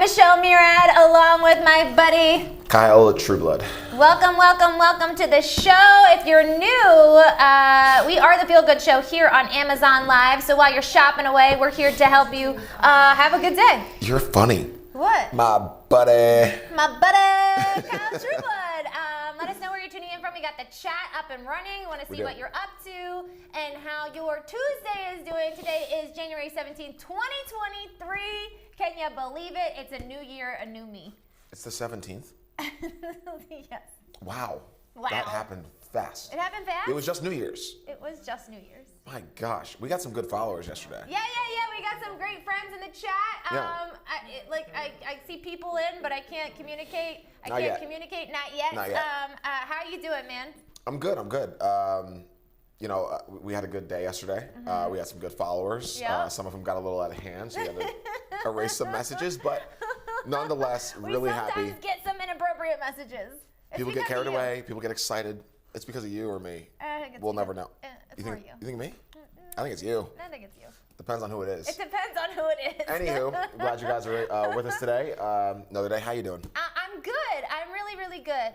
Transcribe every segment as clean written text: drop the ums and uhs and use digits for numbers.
Michelle Murad, along with my buddy Kyle Trueblood. Welcome to the show. If you're new, we are the Feel Good Show here on Amazon Live. So while you're shopping away, we're here to help you have a good day. You're funny. What? My buddy. Kyle Trueblood. Let us know where you're tuning in from. We got the chat up and running. We want to see what you're up to and how your Tuesday is doing. Today is January 17th, 2023. Can you believe it? It's a new year, a new me. It's the 17th? Yes. Wow. Wow. That happened fast. It happened fast? It was just New Year's. It was just New Year's. My gosh. We got some good followers yesterday. Yeah. We got some great friends in the chat. Yeah. I see people in, but I can't communicate. Not yet. Not yet. Not yet. How you doing, man? I'm good. We had a good day yesterday. Mm-hmm. We had some good followers. Yeah. Some of them got a little out of hand, so we had to erase some messages, but nonetheless, really happy. We sometimes get some inappropriate messages. It's People get because carried of you. away. People get excited. It's because of you or me. I think it's We'll you. never know. It's more you. You think me? I think it's you. I think it's you. Depends on who it is. It depends on who it is. Anywho, glad you guys are with us today. Another day. How you doing? I'm good. I'm really good.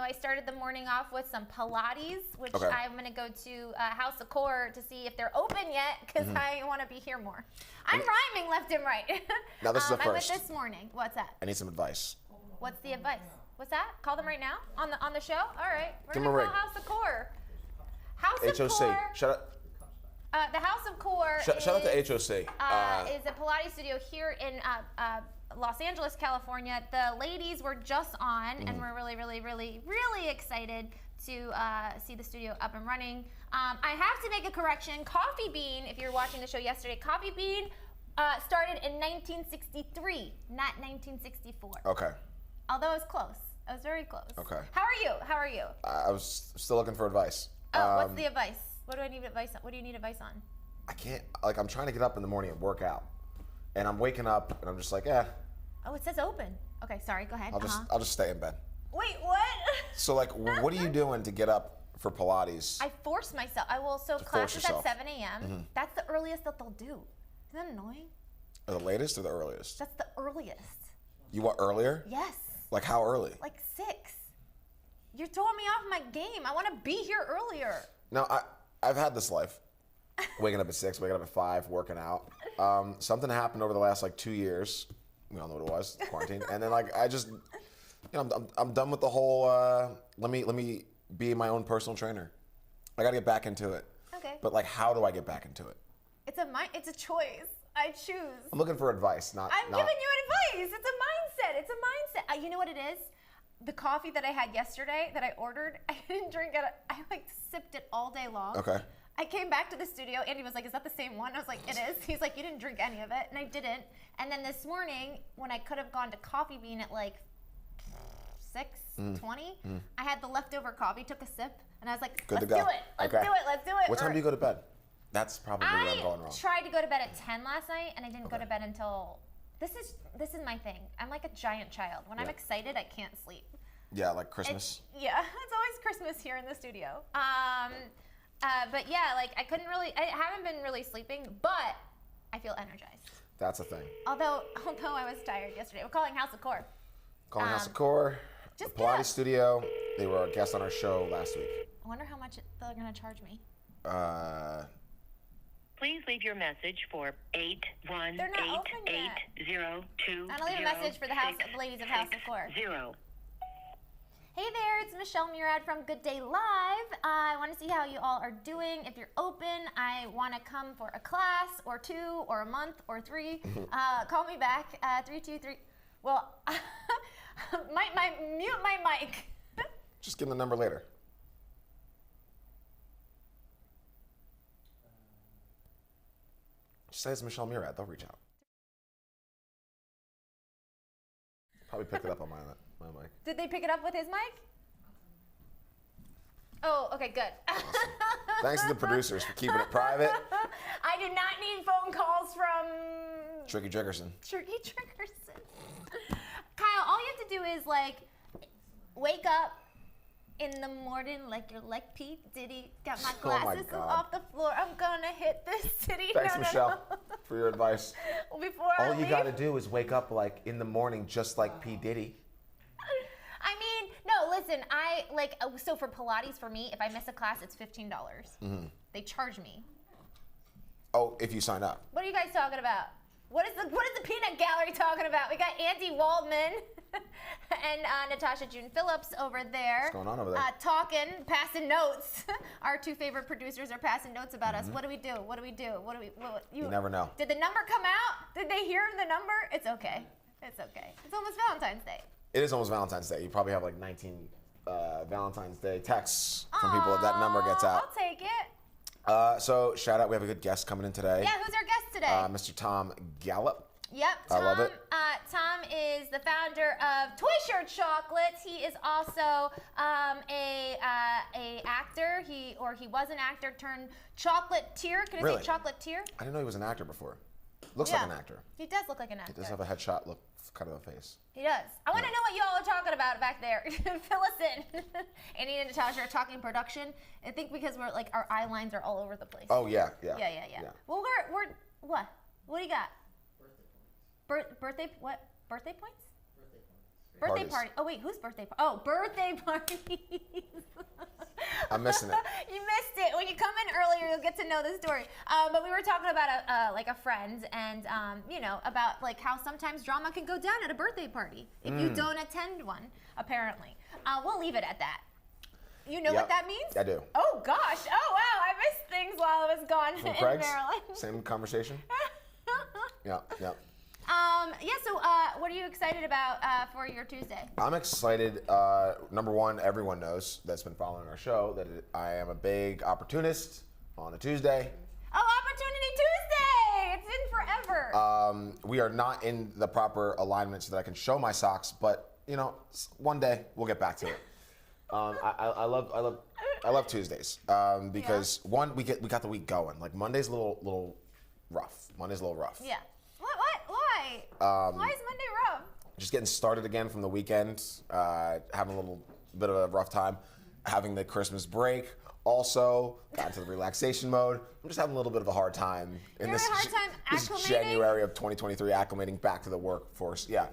I started the morning off with some Pilates, which Okay. I'm going to go to House of Core to see if they're open yet because I want to be here more. I'm rhyming left and right. Now, this is the I went first. this morning. What's that? I need some advice. What's the advice? What's that? Call them right now on the show? All right. We're Give going to 'em a call ring. House of Core. House of HOC. Core. Shout out. The House of Core Shout out to HOC. is a Pilates studio here in Los Angeles, California. The ladies were just on, and we're really excited to see the studio up and running. I have to make a correction. Coffee Bean, if you're watching the show yesterday, Coffee Bean started in 1963, not 1964. Okay. Although it was close. I was very close. Okay. How are you? I was still looking for advice. Oh, what's the advice? What do I need advice on? What do you need advice on? I can't. I'm trying to get up in the morning and work out, and I'm waking up and I'm just like, Oh, it says open. Okay, sorry. Go ahead. I'll just stay in bed. Wait, what? So what are you doing to get up for Pilates? I force myself. So force class is at yourself. 7 a.m. That's the earliest that they'll do. Isn't that annoying? The latest or the earliest? That's the earliest. You want earlier? Yes. Like how early? Like 6. You're throwing me off my game. I want to be here earlier. No, I've had this life. Waking up at 6, waking up at 5, working out. Something happened over the last 2 years. We all know what it was, quarantine. And then I just, I'm done with the whole. Let me be my own personal trainer. I got to get back into it. Okay. But how do I get back into it? It's a choice. I choose. I'm looking for advice, not. I'm giving you advice. It's a mindset. You know what it is? The coffee that I had yesterday that I ordered, I didn't drink it. I sipped it all day long. Okay. I came back to the studio. Andy was like, "Is that the same one?" I was like, "It is." He's like, "You didn't drink any of it," and I didn't. And then this morning, when I could have gone to Coffee Bean at 6:20, I had the leftover coffee, took a sip, and I was like, Good to "Let's go. do it. Let's Okay. do it. Let's do it." What time do you go to bed? That's probably where I'm going I wrong. tried to go to bed at 10 last night, and I didn't go to bed until. This is my thing. I'm like a giant child. When I'm excited, I can't sleep. Yeah, like Christmas. It's always Christmas here in the studio. But yeah, I haven't been really sleeping, but I feel energized. That's a thing. Although I was tired yesterday. We're calling House of Core. Calling House of Core, the just Pilates get up. studio. They were a guest on our show last week. I wonder how much they're gonna charge me. Please leave your message for 818-802. I'll leave a message for the ladies of House of Core. 0. Hey there, it's Michelle Murad from Good Day Live. I want to see how you all are doing. If you're open, I want to come for a class or 2 or a month or 3. Call me back, 323. Well, mute my mic. Just give them the number later. Just say it's Michelle Murad. They'll reach out. Probably picked it up on my mic. Did they pick it up with his mic? Oh, okay, good. Awesome. Thanks to the producers for keeping it private. I do not need phone calls from Tricky Trickerson. Tricky Trickerson. Kyle, all you have to do is wake up, In the morning, like you're like P. Diddy. Got my Oh my glasses God. off the floor. I'm gonna hit this city. Thanks, No, Michelle, no. for your advice. Before I All you leave. got to do is wake up like in the morning, just like P. Diddy. I mean, no, listen, so for Pilates, for me, if I miss a class, it's $15. Mm-hmm. They charge me. Oh, if you sign up. What are you guys talking about? What is the peanut gallery talking about? We got Andy Waldman and Natasha June Phillips over there. What's going on over there? Talking, passing notes. Our two favorite producers are passing notes about us. What do we do? What do we do? You never know. Did the number come out? Did they hear the number? It's okay. It's okay. It's almost Valentine's Day. It is almost Valentine's Day. You probably have like 19 Valentine's Day texts from people if that number gets out. I'll take it. So shout out, we have a good guest coming in today. Yeah, who's our guest today? Mr. Tom Gallup. Yep, I love it. Tom is the founder of Toy Shirt Chocolates. He is also a actor. He was an actor turned chocolatier. Can I Really? say chocolatier? I didn't know he was an actor before. Looks like an actor. He does look like an actor. He does have a headshot look, kind of a face. He does. I want to know what y'all are talking about back there. Fill us in. Andy and Natasha are talking production. I think because we're like our eye lines are all over the place. Oh yeah. Yeah. Well, we're what? What do you got? Birthday what? Birthday points? Birthday Parties. party. Oh wait, whose birthday? Birthday parties. I'm missing it. You missed it. When you come in earlier, you'll get to know the story. But we were talking about a friend, and about like how sometimes drama can go down at a birthday party if you don't attend one. Apparently, we'll leave it at that. You know what that means? I do. Oh gosh. Oh wow. I missed things while I was gone From in Craig's? Maryland. Same conversation? Yeah. So what are you excited about for your Tuesday? I'm excited. Number one, everyone knows that's been following our show that I am a big opportunist on a Tuesday. Oh, Opportunity Tuesday! It's in forever. We are not in the proper alignment so that I can show my socks, but one day we'll get back to it. I love Tuesdays because one, we got the week going. Like Monday's a little rough. Yeah. Why? Why is Monday rough? Just getting started again from the weekend, having a little bit of a rough time, having the Christmas break. Also, got into the relaxation mode. I'm just having a little bit of a hard time in You're this, having a hard time this acclimating? January of 2023, acclimating back to the workforce. Yeah.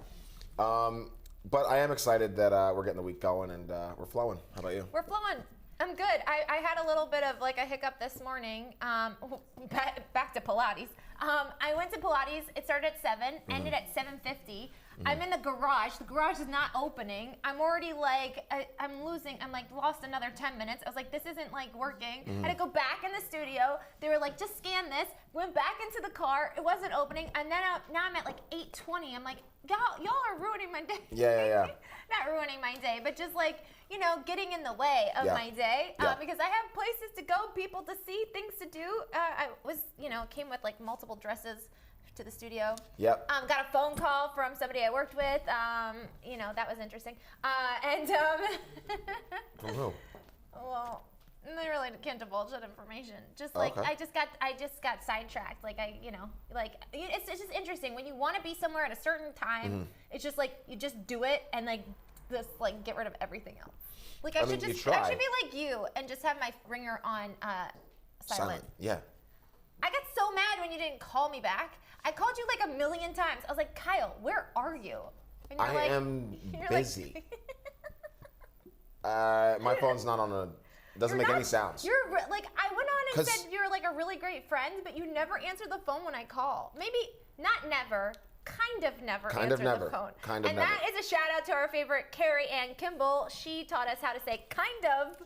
But I am excited that we're getting the week going and we're flowing. How about you? We're flowing. I'm good. I had a little bit of like a hiccup this morning. Back to Pilates. I went to Pilates. It started at 7, ended at 7:50. I'm in the garage. The garage is not opening. I'm already like, I'm lost another 10 minutes. I was like, this isn't like working. I had to go back in the studio. They were like, just scan this. Went back into the car. It wasn't opening. And then now I'm at like 8:20. I'm like, y'all are ruining my day. Yeah. Not ruining my day, but just like, getting in the way of my day because I have places to go, people to see, things to do. I was, came with like multiple dresses to the studio. Yep. Got a phone call from somebody I worked with. That was interesting. From who? Well, I really can't divulge that information. Just like Okay. I just got sidetracked. Like it's just interesting when you want to be somewhere at a certain time. It's just like you just do it and like just like get rid of everything else. Like I should you be try. like you and just have my ringer on silent. Yeah. I got so mad when you didn't call me back. I called you like a million times. I was like, Kyle, where are you? And you're I am busy. My phone's not on doesn't make any sounds. You're like, I went on and 'Cause- said you're like a really great friend, but you never answer the phone when I call. Maybe not never, kind of never Kind of answer never. the phone. Kind of and never. that is a shout out to our favorite Carrie Ann Kimball. She taught us how to say kind of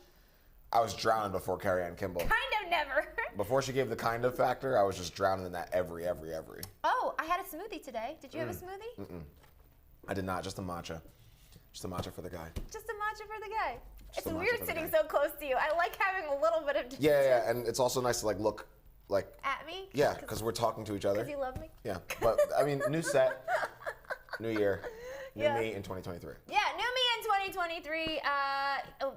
I was drowning before Carrie Ann Kimball. never. Before she gave the kind of factor, I was just drowning in that every. Oh, I had a smoothie today. Did you have a smoothie? I did not, just a matcha. Just a matcha for the guy. Just a matcha for the guy. It's a matcha weird for the sitting guy. so close to you. I like having a little bit of distance Yeah, and it's also nice to like look like at me. because we're talking to each other. Because you love me. Yeah, but I mean, new set, new year, new Yeah. me in 2023. Yeah, new me in 2023.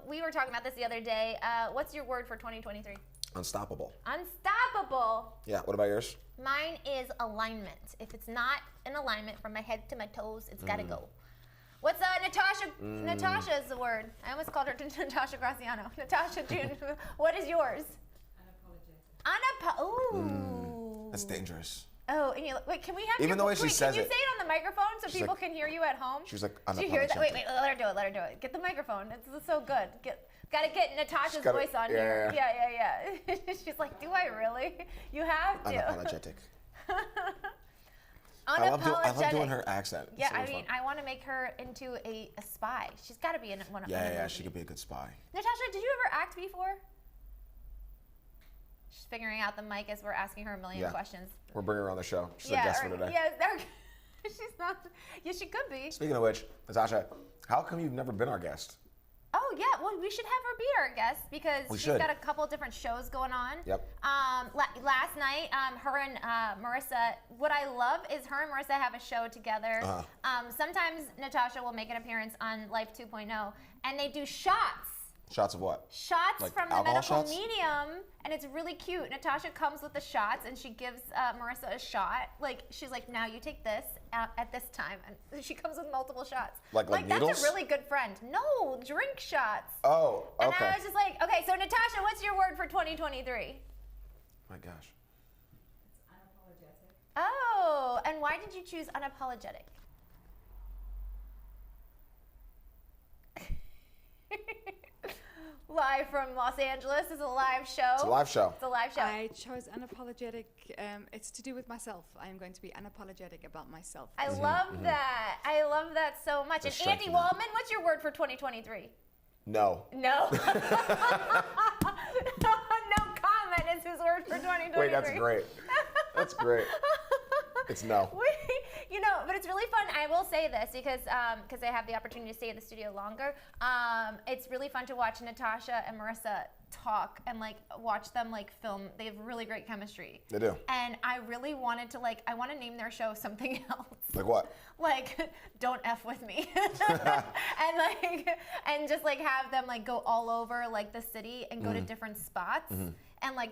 We were talking about this the other day. What's your word for 2023? Unstoppable. Unstoppable. Yeah. What about yours? Mine is alignment. If it's not in alignment from my head to my toes, it's got to go. What's Natasha? Natasha is the word. I almost called her Natasha Graciano. Natasha June. What is yours? Ooh. That's dangerous. Oh, and wait, can we have Even the way she says can you it. say it on the microphone so people like- can hear you at home? She's like, Did you hear that? Wait, unapologetic. let her do it. Let her do it. Get the microphone. It's so good. Gotta get Natasha's gotta- voice on yeah. here. Yeah. She's like, do I really? You have to. Unapologetic. Unapologetic. I love doing her accent. It's Yeah, so I fun. mean, I want to make her into a spy. She's got to be in one of Yeah, them. she could be a good spy. Natasha, did you ever act before? She's figuring out the mic as we're asking her a million Yeah. questions. We're bringing her on the show. She's a guest for today. Yeah, she's not. Yeah, she could be. Speaking of which, Natasha, how come you've never been our guest? Oh yeah, well we should have her be our guest because she's should. got a couple different shows going on. Yep. Last night, her and Marissa. What I love is her and Marissa have a show together. Sometimes Natasha will make an appearance on Life 2.0, and they do shots. Shots of what? Shots Like from the alcohol medical shots? medium, and it's really cute. Natasha comes with the shots, and she gives Marissa a shot. Like she's like, now you take this at this time, and she comes with multiple shots. Like that's needles? a really good friend. No, drink shots. Oh, And okay. I was just like, okay, so Natasha, what's your word for 2023? My gosh. Oh, and why did you choose unapologetic? Live from Los Angeles is a live show. It's a live show. It's a live show. I chose unapologetic. It's to do with myself. I am going to be unapologetic about myself. I love that. I love that so much. There's And Andy strength in that. Wallman, what's your word for 2023? No. No. No comment is his word for 2023. Wait, that's great. That's great. It's no. But it's really fun. I will say this because I have the opportunity to stay in the studio longer. It's really fun to watch Natasha and Marissa talk and watch them film. They have really great chemistry. They do. And I really wanted to I want to name their show something else. Like what? Don't F with me. and just have them go all over the city and go to different spots and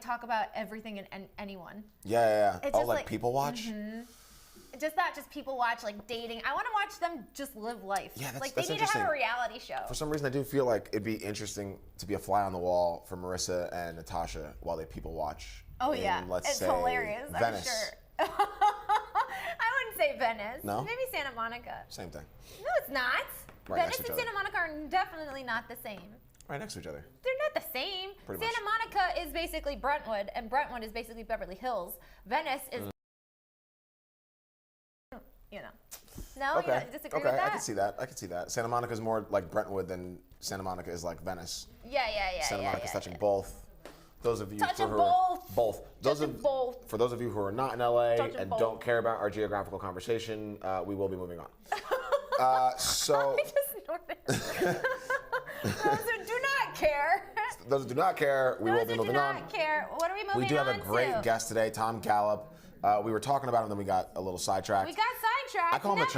talk about everything and anyone. Yeah. It's Oh, just like people watch? Just not just people watch dating. I want to watch them just live life. Yeah, that's they need to interesting. have a reality show. For some reason, I do feel like it'd be interesting to be a fly on the wall for Marissa and Natasha while they people watch. Oh in, yeah, let's it's say, hilarious. Venice. I'm sure. I wouldn't say Venice. No? Maybe Santa Monica. Same thing. No, it's not. Right Venice next to and each Santa Monica are definitely not the same. Right next to each other. They're not the same. Pretty Santa Monica is basically Brentwood, and Brentwood is basically Beverly Hills. Venice is. No, you don't disagree with that? I can see that. Santa Monica is more like Brentwood than Santa Monica is like Venice. Yeah. Santa Monica's touching both. Those of you Touching who both. Touching Touching both. For those of you who are not in LA Touching and both. don't care about our geographical conversation, we will be moving on. So I just snorted. Those who do not care. those who do not care, we will Those be who do moving on. not care. What are we moving on We do have a great to? guest today, Tom Gallup. We were talking about him, then we got a little sidetracked. We got sidetracked. I call him Never. the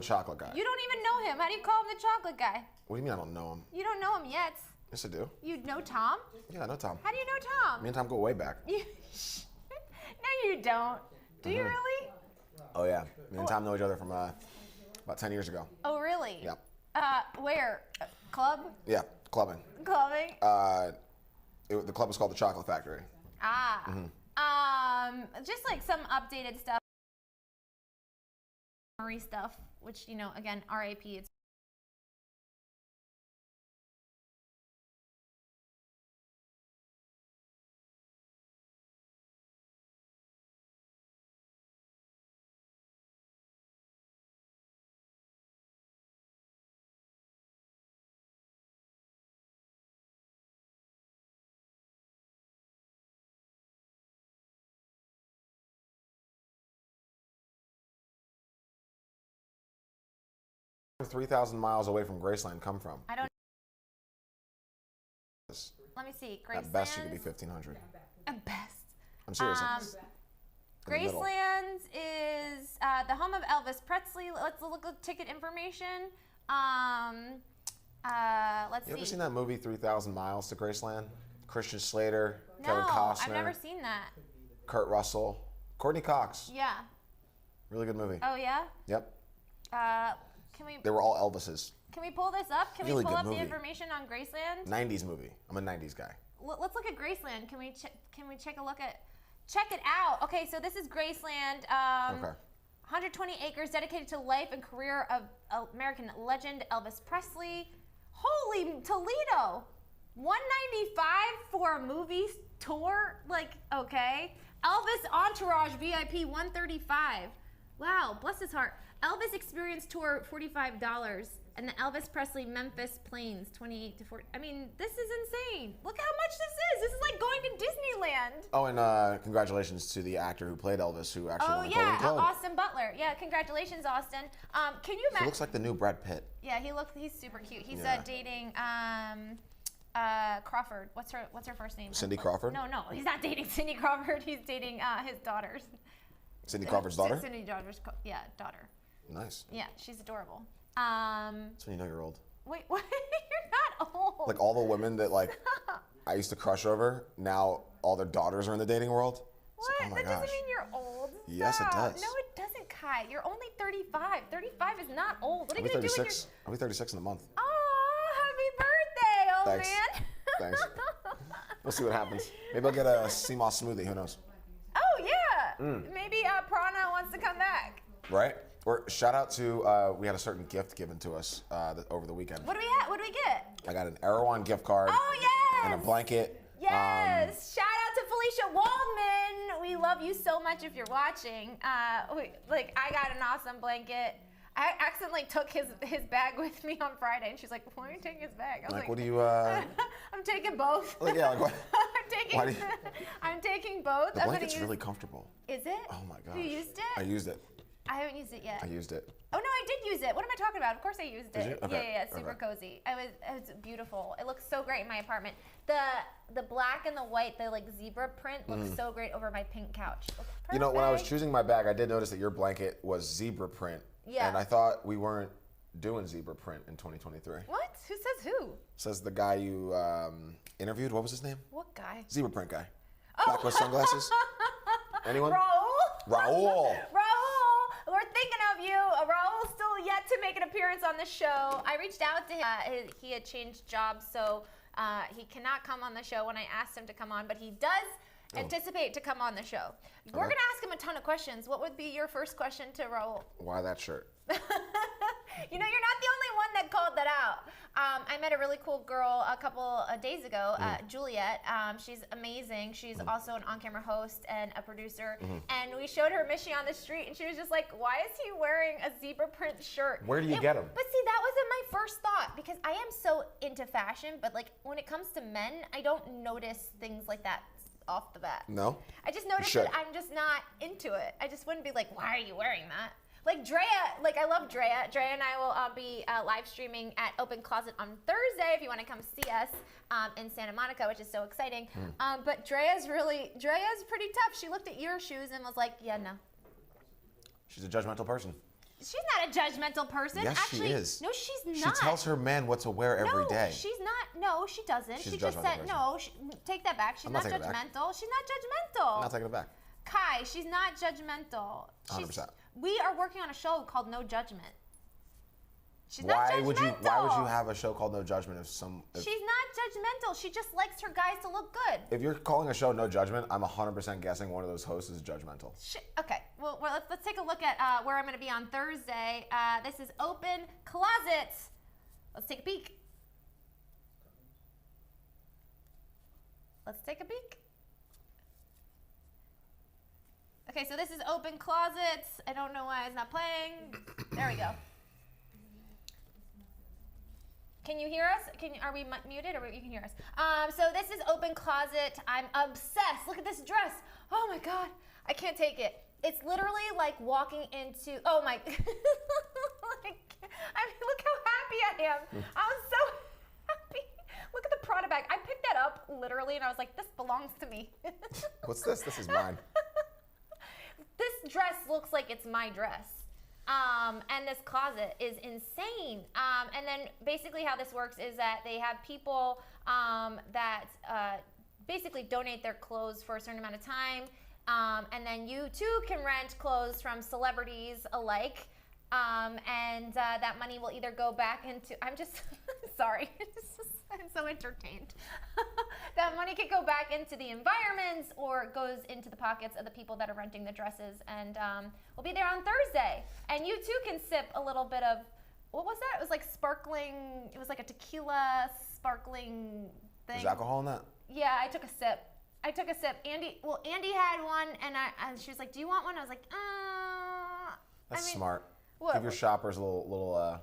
chocolate guy. You don't even know him. How do you call him the chocolate guy? What do you mean I don't know him? You don't know him yet. Yes, I do. You know Tom? Yeah, I know Tom. How do you know Tom? Me and Tom go way back. You, no, you don't. Do you really? Oh, yeah. Me and Tom know each other from about 10 years ago. Oh, really? Yep. Where? Club? Yeah, clubbing. Clubbing? The club was called the Chocolate Factory. Just some updated stuff. Marie stuff, which, again, RAP. It's Where 3,000 miles away from Graceland come from? I don't. Let me see. Graceland. At best, you could be 1,500. At best. I'm serious. Um, It's in the middle. Graceland is the home of Elvis Presley. Let's look at ticket information. Let's You ever see. seen that movie 3,000 Miles to Graceland? Christian Slater, No, Kevin Costner, I've never seen that. Kurt Russell, Courtney Cox. Yeah. Really good movie. Oh yeah. Yep. They were all Elvises. Can we pull this up? Can Really we pull good up the movie. information on Graceland? 90s movie. I'm a 90s guy. Let's look at Graceland. Can we check it out? Okay, so this is Graceland. Okay. 120 acres dedicated to the life and career of American legend Elvis Presley. Holy Toledo! 195 for a movie tour? Like, okay. Elvis Entourage VIP 135. Wow, bless his heart. Elvis Experience Tour $45. And the Elvis Presley Memphis Plains 28 to 40. I mean, this is insane. Look how much this is. This is like going to Disneyland. Oh, and congratulations to the actor who played Elvis, who actually Oh won the Golden yeah, Globe. Austin Butler. Yeah, congratulations, Austin. Can you He imagine? looks like the new Brad Pitt. Yeah, he's super cute. He's Yeah. dating Crawford. What's her first name? Cindy Crawford? No, he's not dating Cindy Crawford. He's dating his daughters. Cindy Crawford's daughter? Cindy daughter's daughter. Nice. Yeah, she's adorable. That's when you know you're old. Wait, what? You're not old. Like all the women that like I used to crush over, now all their daughters are in the dating world. It's What? like, oh my That gosh. doesn't mean you're old. Yes, it Stop. does. No, it doesn't, Kai. You're only 35. 35 is not old. What are I'll you be going to do when you're... 36. I'll be 36 in a month. Oh, happy birthday, old Thanks. man. Thanks. We'll see what happens. Maybe I'll get a sea moss smoothie. Who knows? Oh, yeah. Maybe Prana wants to come back. Right? Or shout out to we had a certain gift given to us over the weekend. What do we get? I got an Erewhon gift card. Oh, yes. And a blanket. Yes. Shout out to Felicia Waldman. We love you so much if you're watching. I got an awesome blanket. I accidentally took his bag with me on Friday, and she's like, "Why are you taking his bag?" I was Like, like, what do you? I'm taking both. Like, yeah, like what? Why do you- I'm taking both. The I'm blanket's gonna use, really comfortable. Is it? Oh my gosh. You used it? I used it. I haven't used it yet. I used it. Oh no, I did use it. What am I talking about? Of course I used Did it. you? Okay. Yeah, super Okay. cozy. It was beautiful. It looks so great in my apartment. The black and the white, the like zebra print looks so great over my pink couch. It looks You know, when I was perfect. choosing my bag, I did notice that your blanket was zebra print. Yeah. And I thought we weren't doing zebra print in 2023. What? Who says who? Says the guy you interviewed. What was his name? What guy? Zebra print guy. Black with sunglasses. Anyone? Raul? Raul. Raul, we're thinking of you. Raul's still yet to make an appearance on the show. I reached out to him. He had changed jobs, so he cannot come on the show when I asked him to come on, but he does anticipate to come on the show. We're going to ask him a ton of questions. What would be your first question to Raul? Why that shirt? You know, you're not the only one that called that out. I met a really cool girl a couple of days ago, Juliet. She's amazing. She's also an on-camera host and a producer. And we showed her Mishy on the street, and she was just like, why is he wearing a zebra print shirt? Where do you get 'em? But see, that wasn't my first thought, because I am so into fashion, but like when it comes to men, I don't notice things like that off the bat. No? I just noticed should. that I'm just not into it. I just wouldn't be like, why are you wearing that? Like Drea, like I love Drea. Drea and I will be live streaming at Open Closet on Thursday if you want to come see us in Santa Monica, which is so exciting. But Drea's pretty tough. She looked at your shoes and was like, yeah, no. She's a judgmental person. She's not a judgmental person. Yes, Actually, she is. No, she's She not. tells her man what to wear every day. No, she's not. No, she doesn't. She's she a just judgmental said, person. no, take that back. She's I'm not not taking it back. judgmental. She's not judgmental. I'm not taking it back. Kai, she's not judgmental. 100%. We are working on a show called No Judgment. She's not Why judgmental. would you have a show called No Judgment if She's not judgmental. She just likes her guys to look good. if you're calling a show No Judgment, I'm 100% guessing one of those hosts is judgmental. Okay, well let's take a look at where I'm going to be on Thursday. This is Open Closet. Let's take a peek. Let's take a peek. Okay, so this is Open Closet. I don't know why it's not playing. There we go. Can you hear us? Are we muted or you can hear us? So this is Open Closet. I'm obsessed. Look at this dress. Oh my God. I can't take it. It's literally like walking into, oh my, look how happy I am. I'm so happy. Look at the Prada bag. I picked that up literally and I was like, this belongs to me. What's this? This is mine. This dress looks like it's my dress. And this closet is insane. And then basically how this works is that they have people that basically donate their clothes for a certain amount of time. And then you too can rent clothes from celebrities alike. And that money will either go back into, I'm just, sorry, I'm so entertained. That money could go back into the environments or it goes into the pockets of the people that are renting the dresses. And we'll be there on Thursday. And you too can sip a little bit of, what was that? It was like sparkling, it was like a tequila sparkling thing. There's alcohol in that? Yeah, I took a sip. Andy had one, and she was like, "Do you want one?" I was like, That's smart. what- Give your shoppers a little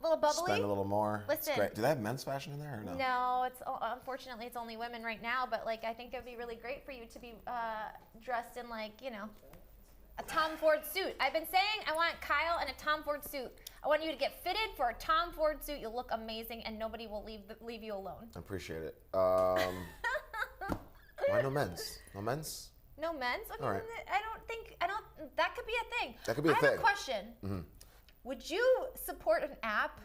bubbly. spend a little more. It's Listen. great. Do they have men's fashion in there or no? No, it's unfortunately it's only women right now. But like, I think it'd be really great for you to be dressed in like a Tom Ford suit. I've been saying I want Kyle in a Tom Ford suit. I want you to get fitted for a Tom Ford suit. You'll look amazing, and nobody will leave you alone. I appreciate it. Why no men's? No men's? No men's. Okay, All right. I don't. That could be a thing. That could be a I thing. have a question. Mm-hmm. Would you support an app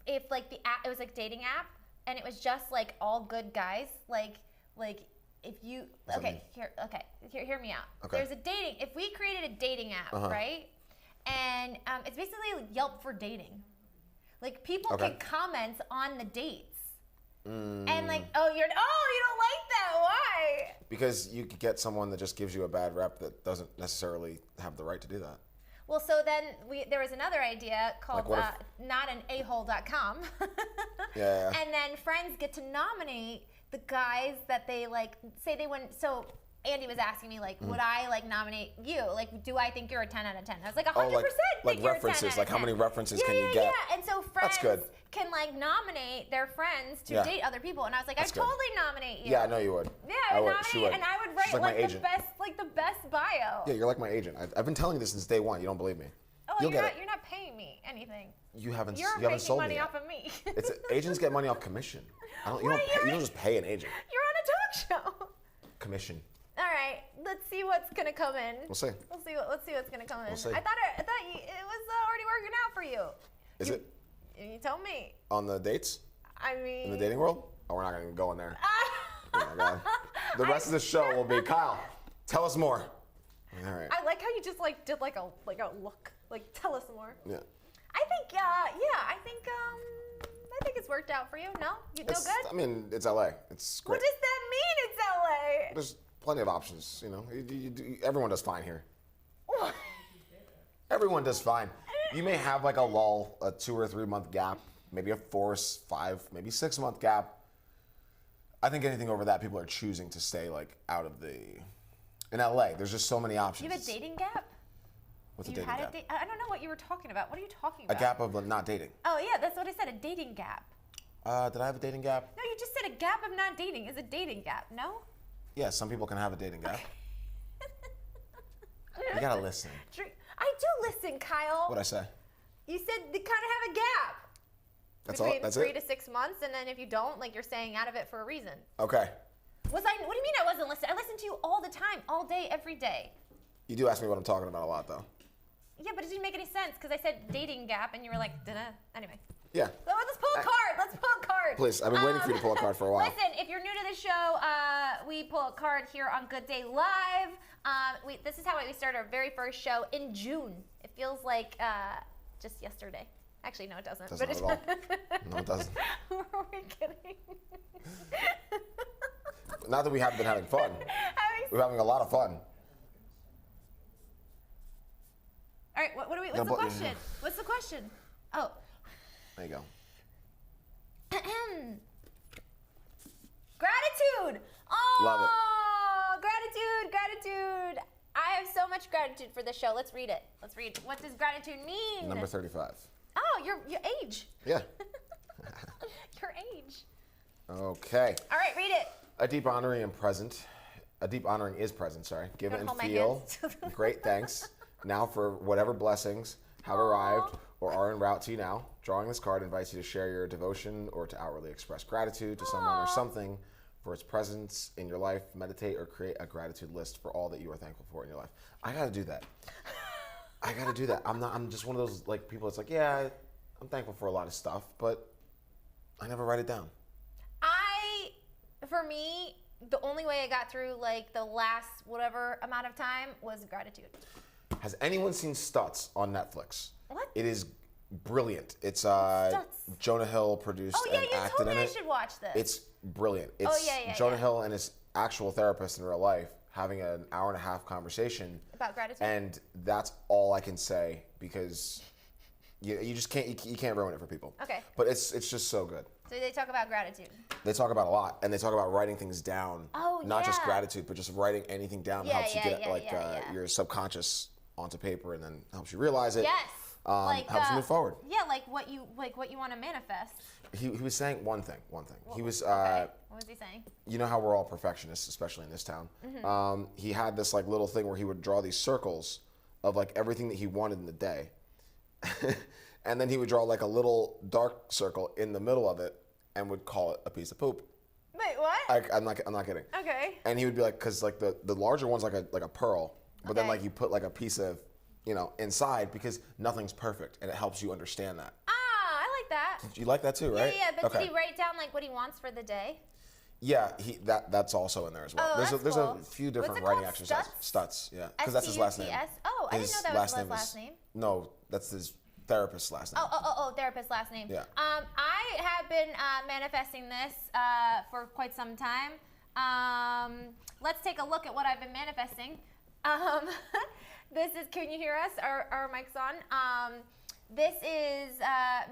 if like the app it was like a dating app and it was just like all good guys? Like if you hear me out. Okay. There's a dating. If we created a dating app, right? And it's basically Yelp for dating. Like people Okay. can comment on the dates. And like, you don't like that. Why? Because you could get someone that just gives you a bad rep that doesn't necessarily have the right to do that. Well, so then there was another idea called Like what notanaHole.com. Yeah. And then friends get to nominate the guys that they like. Say they wouldn't. So Andy was asking me like, would I like nominate you? Like, do I think you're a 10 out of 10? I was like 100%. like think you're a 10 references, out of like how 10. many references yeah, can you yeah, get? Yeah, and so friends good. can like nominate their friends to Yeah. date other people. And I was like, That's I'd good. totally nominate you. Yeah, I know you would. Yeah, I would She nominate, and I would She's write my like the agent. best bio. Yeah, you're like my agent. I've been telling you this since day one. You don't believe me. Oh, You'll you're get not paying me anything. You haven't. You're you haven't making sold money me off yet. of me. It's agents get money off commission. You don't just pay an agent. You're on a talk show. Commission. All right, let's see what's gonna come in. We'll see. Let's see what's gonna come in. We'll see. I thought it was already working out for you. Is it You told me. on the dates I mean. in the dating world? Oh, we're not gonna go in there. Oh my god. The rest of the show will be Kyle. Tell us more. All right. I like how you just like did like a look. Like tell us more. Yeah. I think I think it's worked out for you. No, you no good. I mean, it's LA. It's What great. does that mean? It's LA. There's plenty of options. Everyone does fine here. Everyone does fine. You may have like a lull, a 2 or 3 month gap, maybe a 4, 5, maybe 6 month gap. I think anything over that, people are choosing to stay like out of the. In LA, there's just so many options. You have a dating gap? What's a You dating had gap? I don't know what you were talking about. What are you talking A about? gap of not dating. Oh yeah, that's what I said. A dating gap. Did I have a dating gap? No, you just said a gap of not dating is a dating gap. No. Yeah, some people can have a dating gap. You gotta listen. I do listen, Kyle. What'd I say? You said they kind of have a gap. That's all. Between That's 3 it. to 6 months, and then if you don't, like you're staying out of it for a reason. Okay. What do you mean I wasn't listening? I listen to you all the time, all day, every day. You do ask me what I'm talking about a lot, though. Yeah, but it didn't make any sense because I said dating gap, and you were like, duh. Anyway. Yeah. Well, let's pull a card. Let's pull a card. Please, I've been waiting for you to pull a card for a while. Listen, if you're new to the show, we pull a card here on Good Day Live. This is how we started our very first show in June. It feels like just yesterday. Actually, no, it doesn't. Doesn't at all. No, it doesn't. Were we kidding? Not that we haven't been having fun. We're having a lot of fun. All right, what's the question? What's the question? Oh. There you go. Gratitude. Oh, Love it. Gratitude. I have so much gratitude for this show. Let's read it. What does gratitude mean? Number 35. Oh, your age. Yeah. Your age. Okay. All right, read it. A deep honoring is present, sorry. Given and hold my feel. hands. Great thanks. Now for whatever blessings have arrived or are en route to you now. Drawing this card invites you to share your devotion or to outwardly express gratitude to someone or something for its presence in your life. Meditate or create a gratitude list for all that you are thankful for in your life. I gotta do that. I'm just one of those like people that's like, yeah, I'm thankful for a lot of stuff, but I never write it down. For me, the only way I got through like the last whatever amount of time was gratitude. Has anyone seen Stutz on Netflix? What? It is brilliant. It's Stutz? Jonah Hill produced Oh yeah, and you acted told in me I it. should watch this. It's brilliant. It's yeah, Jonah yeah. Hill and his actual therapist in real life having an hour and a half conversation. About gratitude? And that's all I can say because you just can't you can't ruin it for people. Okay. But it's just so good. So they talk about gratitude. They talk about a lot, and they talk about writing things down. Oh, Not just yeah. gratitude, but just writing anything down Yeah, helps you yeah, get yeah, yeah. your subconscious onto paper, and then helps you realize it. Yes. Helps you move forward. Yeah, like what you want to manifest. He was saying one thing. He was Okay. What was he saying? you know how we're all perfectionists, especially in this town. Mm-hmm. He had this like little thing where he would draw these circles of like everything that he wanted in the day, and then he would draw like a little dark circle in the middle of it, and would call it a piece of poop. Wait, what? I'm not kidding. Okay. And he would be like, because like the larger one's like a pearl, but then Okay. like you put like a piece of, inside because nothing's perfect, and it helps you understand that. I like that. You like that too, right? Yeah, but okay. did he write down like what he wants for the day? Yeah, that's also in there as well. Oh, there's that's there's cool. a few different What's it writing called? exercises. Stutz, yeah, because that's his last name. S-T-U-T-S? Oh, I didn't know that was his last name. No, that's his therapist's last name. Oh, therapist last name. Yeah. I have been manifesting this for quite some time. Let's take a look at what I've been manifesting. This is, can you hear us? Our mic's on. This is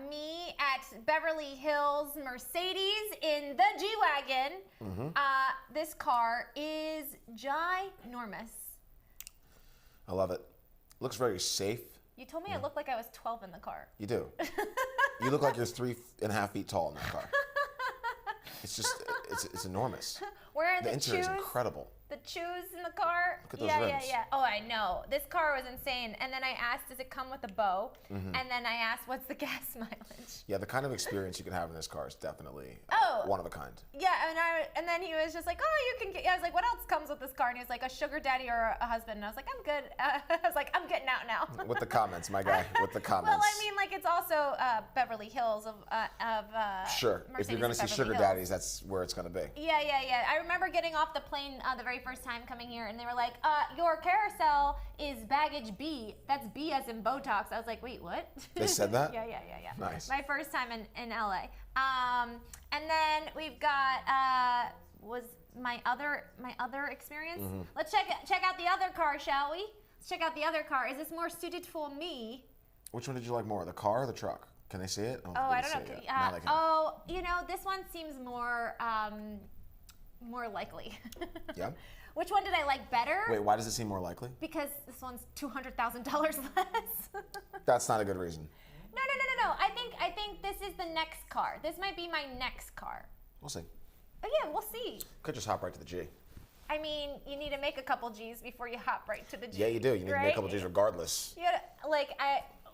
me at Beverly Hills Mercedes in the G-Wagon. Mm-hmm. This car is ginormous. I love it. Looks very safe. You told me I looked like I was 12 in the car. You do. You look like you're 3.5 feet tall in that car. It's enormous. Wearing The the interior is shoes. incredible. The shoes in the car. Look at those yeah, rims. yeah. Oh, I know. This car was insane. And then I asked, does it come with a bow? Mm-hmm. And then I asked, what's the gas mileage? Yeah, the kind of experience you can have in this car is definitely Oh. one of a kind. Yeah, and then he was just like, oh, you can get. I was like, what else comes with this car? And he was like, a sugar daddy or a husband. And I was like, I'm good. I was like, I'm getting out now. With the comments, my guy. With the comments. Well, I mean, like it's also Beverly Hills of Sure. If Mercedes you're going to see Beverly sugar Hills. daddies, that's where it's going to be. Yeah. I remember getting off the plane the very first time coming here, and they were like, your carousel is baggage B. That's B as in Botox. I was like, wait, what? They said that? Yeah. Nice. My first time in LA. And then we've got was my other experience. Mm-hmm. Let's check out the other car, shall we? Let's check out the other car. Is this more suited for me? Which one did you like more, the car or the truck? Can they see it? Oh, I don't know. See it yet. Now they can. Oh, this one seems more likely. Yeah? Which one did I like better? Wait, why does it seem more likely? Because this one's $200,000 less. That's not a good reason. No. I think this is the next car. This might be my next car. We'll see. Oh yeah, we'll see. Could just hop right to the G. I mean, you need to make a couple G's before you hop right to the G. Yeah, you do. You need to make a couple right? G's regardless. Yeah,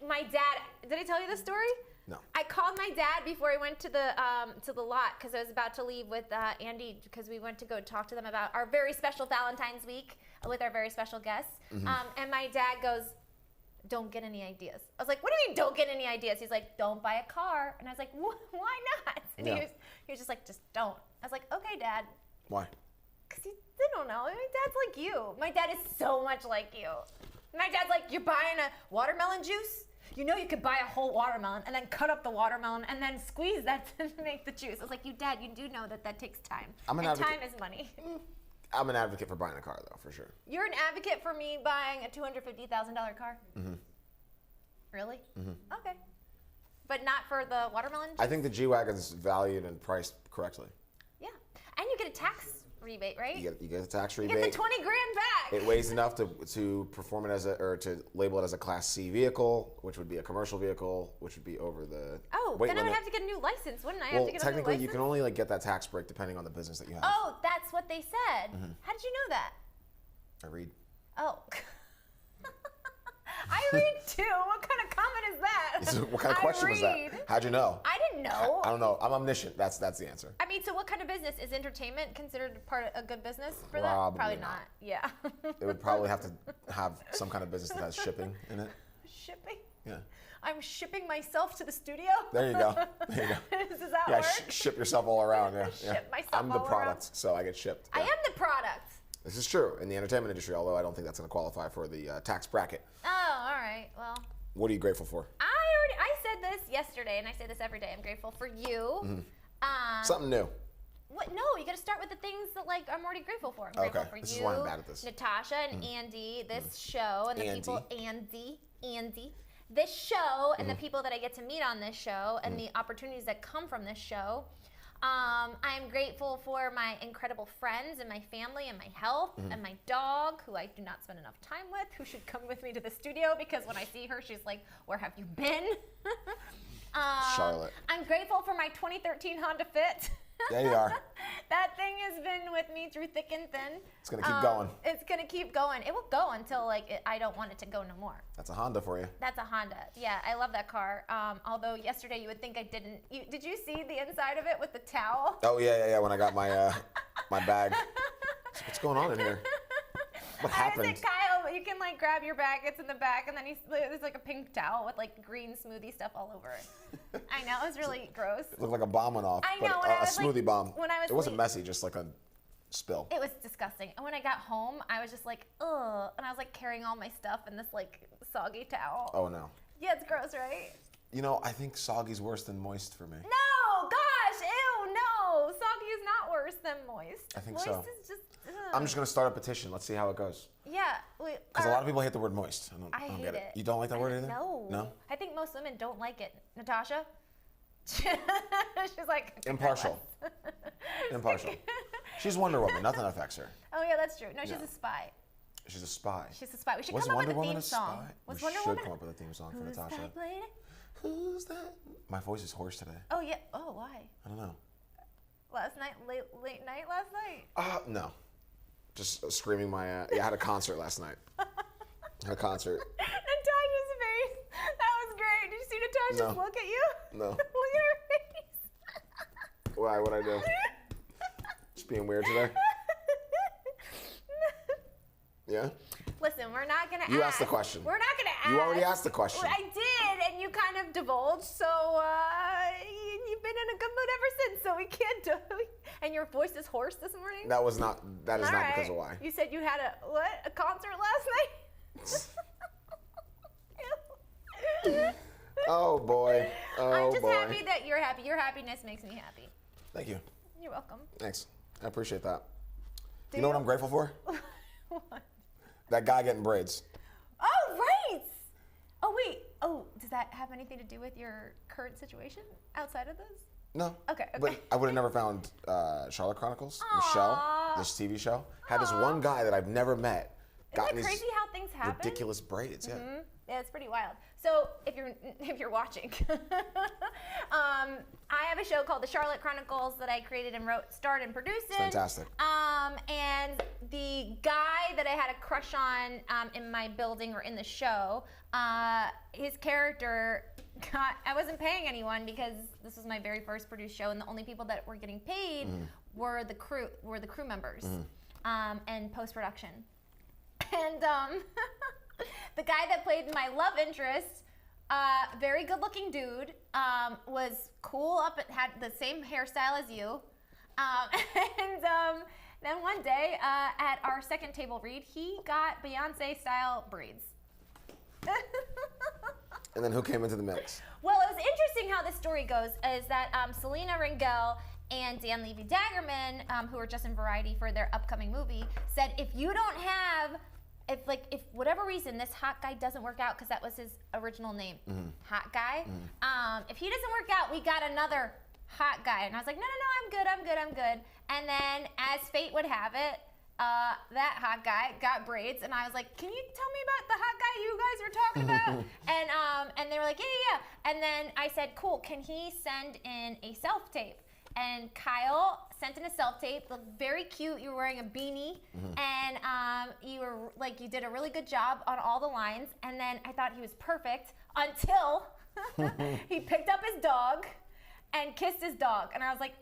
my dad. Did I tell you the story? No. I called my dad before I went to the lot because I was about to leave with Andy because we went to go talk to them about our very special Valentine's week with our very special guests. Mm-hmm. And my dad goes, "Don't get any ideas." I was like, "What do you mean, don't get any ideas?" He's like, "Don't buy a car." And I was like, "Why not?" And Yeah. he was just like, "Just don't." I was like, "Okay, Dad." Why? Because they don't know. My dad's like you. My dad is so much like you. My dad's like, "You're buying a watermelon juice? You know you could buy a whole watermelon and then cut up the watermelon and then squeeze that to make the juice." I was like, Dad, you do know that takes time. I'm an and advocate. time is money. I'm an advocate for buying a car, though, for sure. You're an advocate for me buying a $250,000 car? Mm-hmm. Really? Mm-hmm. Okay. But not for the watermelon juice? I think the G-Wagon's valued and priced correctly. Yeah. And you get a tax rebate, right? You get a tax You rebate. get the $20,000 back. It weighs enough to perform it to label it as a Class C vehicle, which would be a commercial vehicle, which would be over the weight then I would limit. have to get a new license, wouldn't I? Well, have to get technically, a new you license? can only get that tax break depending on the business that you have. Oh, that's what they said. Mm-hmm. How did you know that? I read. Oh. I read too. What kind of comment is that? What kind of question was read. that? How'd you know? I didn't know. I don't know. I'm omniscient. That's the answer. I mean, so what kind of business is entertainment considered part of a good business for Probably that? Probably not. not. Yeah. It would probably have to have some kind of business that has shipping in it. Shipping. Yeah. I'm shipping myself to the studio. There you go. There you go. Does that Yeah, work? ship yourself all around. Yeah. Ship myself I'm the all product, around. so I get shipped. I Yeah. am the product. This is true in the entertainment industry, although I don't think that's going to qualify for the tax bracket. Oh, all right. Well, What are you grateful for? I said this yesterday, and I say this every day. I'm grateful for you. Something new. What? No, you got to start with the things that like I'm already grateful for. I'm grateful Okay, for this you, is why I'm bad at this. Natasha and Andy, this show, and the Andy. people. Andy, this show, and the people that I get to meet on this show, and the opportunities that come from this show. I'm grateful for my incredible friends and my family and my health and my dog, who I do not spend enough time with, who should come with me to the studio because when I see her, she's like, "Where have you been?" Charlotte. I'm grateful for my 2013 Honda Fit. There you are. That thing has been with me through thick and thin. It's going to keep going. It's gonna keep going. It will go until I don't want it to go no more. That's a Honda for you. That's a Honda. Yeah, I love that car. Although yesterday you would think I didn't. Did you see the inside of it with the towel? Oh, yeah. When I got my my bag. What's going on in here? What I happened? said, Kyle, you can like grab your bag. It's in the back, and then there's like a pink towel with like green smoothie stuff all over it. I know, it was really gross. It looked like a bomb went off. I but know, when a I was, like, smoothie bomb. when I was It wasn't le- messy, just like a spill. It was disgusting. And when I got home, I was just like, ugh. And I was like carrying all my stuff in this like soggy towel. Oh, no. Yeah, it's gross, right? You know, I think soggy's worse than moist for me. No, gosh, ew, no. Soggy is not worse than moist. I think moist so. is just, ugh. I'm just going to start a petition. Let's see how it goes. Yeah. Because a lot of people hate the word moist. I I don't hate get it. You don't like that word either? No. No? I think most women don't like it. Natasha? She's like... Impartial. Impartial. She's Wonder Woman. Nothing affects her. Oh, yeah, that's true. No, she's No. a spy. She's a spy. She's a spy. We should Was come up Wonder with a Woman theme a song. spy? Was We Wonder should Woman? come up with a theme song for Who's Natasha. that lady? Who's that? My voice is hoarse today. Oh, yeah. Oh, why? I don't know. Last night, late night last night? No. Just screaming my... yeah, I had a concert last night. I had a concert. Natasha's face. That was great. Did you see Natasha's No. look at you? No. Look at her face. Why? What'd I do? Just being weird today? Yeah? Listen, we're not gonna. You asked the question. We're not gonna ask. You already asked the question. I did, and you kind of divulged. So you've been in a good mood ever since. So we can't do. And your voice is hoarse this morning. That is not All because right. of why. You said you had a concert last night. Oh boy. Oh I'm just boy. happy that you're happy. Your happiness makes me happy. Thank you. You're welcome. Thanks. I appreciate that. Do You know what I'm grateful for? What? That guy getting braids. Oh, right. Oh, wait. Oh, does that have anything to do with your current situation outside of this? No. Okay, okay. But I would have never found Charlotte Chronicles, Aw. Michelle, this TV show. Had this one guy that I've never met. Isn't gotten it these crazy how things happen? ridiculous braids. Yeah. Yeah, it's pretty wild. So if you're watching, I have a show called The Charlotte Chronicles that I created and starred and produced in. Fantastic. And the guy that I had a crush on in my building or in the show, his character I wasn't paying anyone because this was my very first produced show, and the only people that were getting paid were the crew members and post production. And the guy that played my love interest, very good looking dude, was cool had the same hairstyle as you. And then one day at our second table read, he got Beyonce style braids. And then who came into the mix? Well, it was interesting how this story goes, is that Selena Rangel and Dan Levy-Daggerman, who are just in Variety for their upcoming movie, said if you don't have, if whatever reason this hot guy doesn't work out, because that was his original name, hot guy, if he doesn't work out, we got another hot guy. And I was like, no, I'm good. And then as fate would have it, that hot guy got braids, and I was like, can you tell me about the hot guy you guys were talking about? And they were like, yeah. And then I said, cool, can he send in a self-tape? And Kyle sent in a self-tape, looked very cute. You were wearing a beanie, and you did a really good job on all the lines. And then I thought he was perfect until he picked up his dog and kissed his dog. And I was like,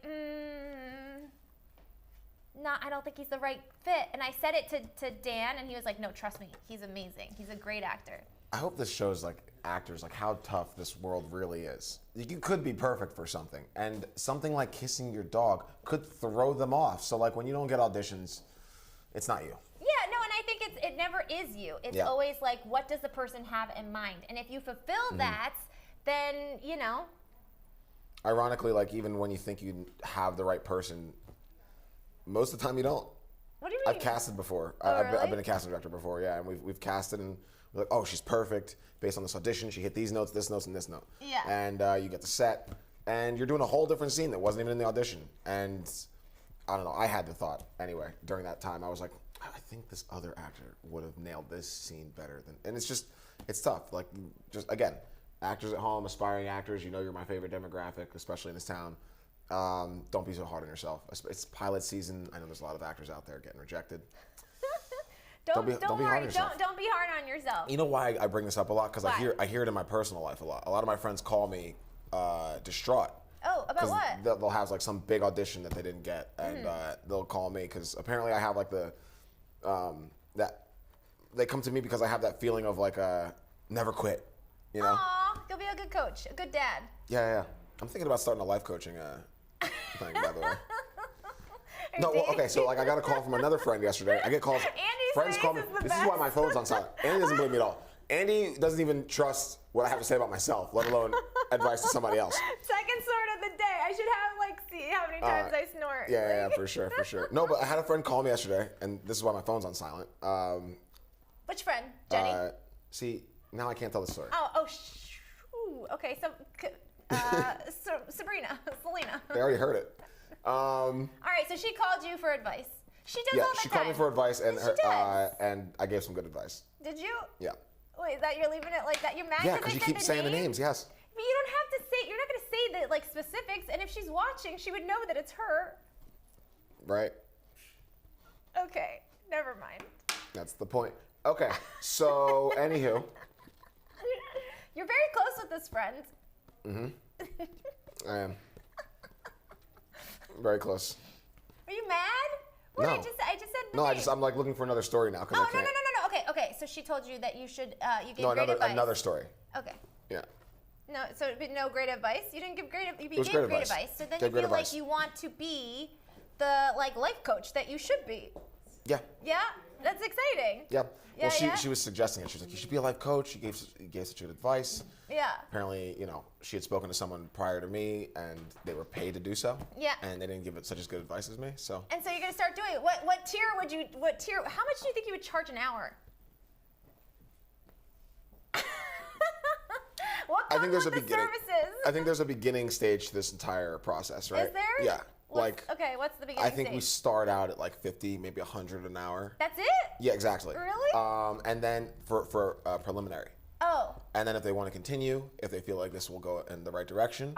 no, I don't think he's the right fit. And I said it to Dan, and he was like, no, trust me, he's amazing. He's a great actor. I hope this shows actors how tough this world really is. You could be perfect for something, and something like kissing your dog could throw them off. So when you don't get auditions, It's not you. Yeah, no, and I think it never is you. It's Yeah. always like, what does the person have in mind? And if you fulfill that, then, you know. Ironically, like even when you think you have the right person, most of the time you don't. What do you mean? I've casted before. Oh, I've really? been a casting director before, yeah, and we've casted and we're like, oh, she's perfect based on this audition. She hit these notes, this note, and this note. Yeah. And you get the set, and you're doing a whole different scene that wasn't even in the audition. And I don't know. I had the thought anyway during that time. I was like, I think this other actor would have nailed this scene better than. And it's tough. Like just again, actors at home, aspiring actors. You know, you're my favorite demographic, especially in this town. Don't be so hard on yourself. It's pilot season. I know there's a lot of actors out there getting rejected. Don't be hard on worry. yourself. Don't be hard on yourself. You know why I bring this up a lot? Because Why? I hear it in my personal life a lot. A lot of my friends call me distraught. Oh, about 'Cause what? They'll have like some big audition that they didn't get, and they'll call me because apparently I have like the that they come to me because I have that feeling of like never quit. You know? Aw, you'll be a good coach, a good dad. Yeah. I'm thinking about starting a life coaching thing, by the way. Are No, you well, okay, so like I got a call from another friend yesterday. I get calls. Andy's Friends face call me. is the This is why best. my phone's on silent. Andy doesn't believe me at all. Andy doesn't even trust what I have to say about myself, let alone advice to somebody else. Second snort of the day. I should have like see how many times I snort. Yeah, for sure. No, but I had a friend call me yesterday, and this is why my phone's on silent. Which friend? Jenny? See, now I can't tell the story. Shoo. Okay, so Sabrina, Selena. They already heard it. All right, so she called you for advice. She does Yeah, all the she time. called me for advice, and She does. and I gave some good advice. Did you? Yeah. Wait, that you're leaving it like that? You're mad Yeah, because because you I said keep saying the names. Yes. But you don't have to say. You're not going to say the like specifics. And if she's watching, she would know that it's her. Right. Okay, never mind. That's the point. Okay. So, anywho. You're very close with this friend. I am. Very close. Are you mad? What No. I just said. The No, name. I'm like looking for another story now because Oh I can't. no. Okay. So she told you that you should. You gave No, great advice. another story. Okay. Yeah. No, so but no great advice. You didn't give great. You was gave great great advice. advice. So then Gave you great feel advice. like you want to be the like life coach that you should be. Yeah. Yeah, that's exciting. Yeah. Yeah, Well, yeah. she was suggesting it. She was like, you should be a life coach. She gave such good advice. Yeah. Apparently, she had spoken to someone prior to me, and they were paid to do so. Yeah. And they didn't give it such as good advice as me. So. And so you're gonna start doing it. What tier would you? What tier? How much do you think you would charge an hour? What I comes think there's with a the beginning. services? I think there's a beginning stage to this entire process, right? Is there? Yeah. Okay, what's the beginning I think stage? we start out at like 50, maybe 100 an hour. That's it? Yeah, exactly. Really? And then for preliminary. Oh. And then if they want to continue, if they feel like this will go in the right direction,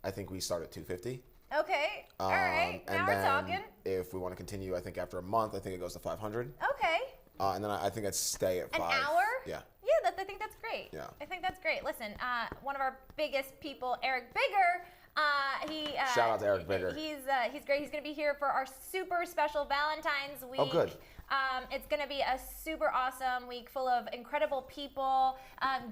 I think we start at 250. Okay. All right. And Now we're then talking. if we want to continue, I think after a month, I think it goes to 500. Okay. And then I think I'd stay at An 5. hour? Yeah. Yeah, I think that's great. Yeah. I think that's great. Listen, one of our biggest people, Eric Bigger, he Shout out to Eric Bigger. He's great. He's going to be here for our super special Valentine's week. Oh, good. It's going to be a super awesome week full of incredible people,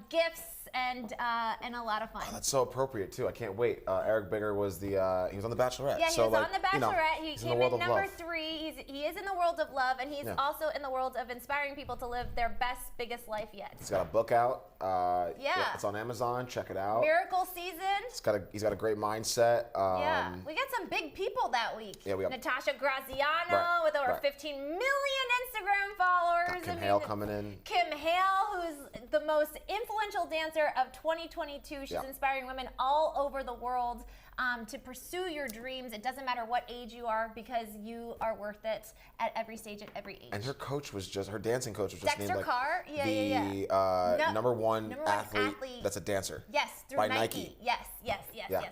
gifts, and a lot of fun. That's so appropriate too. I can't wait. Eric Bigger was he was on The Bachelorette. Yeah, he so, was like, on The Bachelorette. He he's in the came world in of number love. 3. He is in the world of love, and he's Yeah. also in the world of inspiring people to live their best, biggest life yet. He's got a book out. Yeah. It's on Amazon. Check it out. Miracle Season. He's got a great mindset. Yeah, we got some big people that week. Yeah, we got Natasha Graziano Right, with over right. 15 million Instagram followers. Kim Hale coming in. Kim Hale, who's the most influential dancer of 2022. She's Yeah. inspiring women all over the world to pursue your dreams. It doesn't matter what age you are because you are worth it at every stage, at every age. And her dancing coach was just Dexter named like Carr? Yeah, the yeah. No, number one number one athlete athlete. that's a dancer. Yes, through by Nike. Yes. Yeah.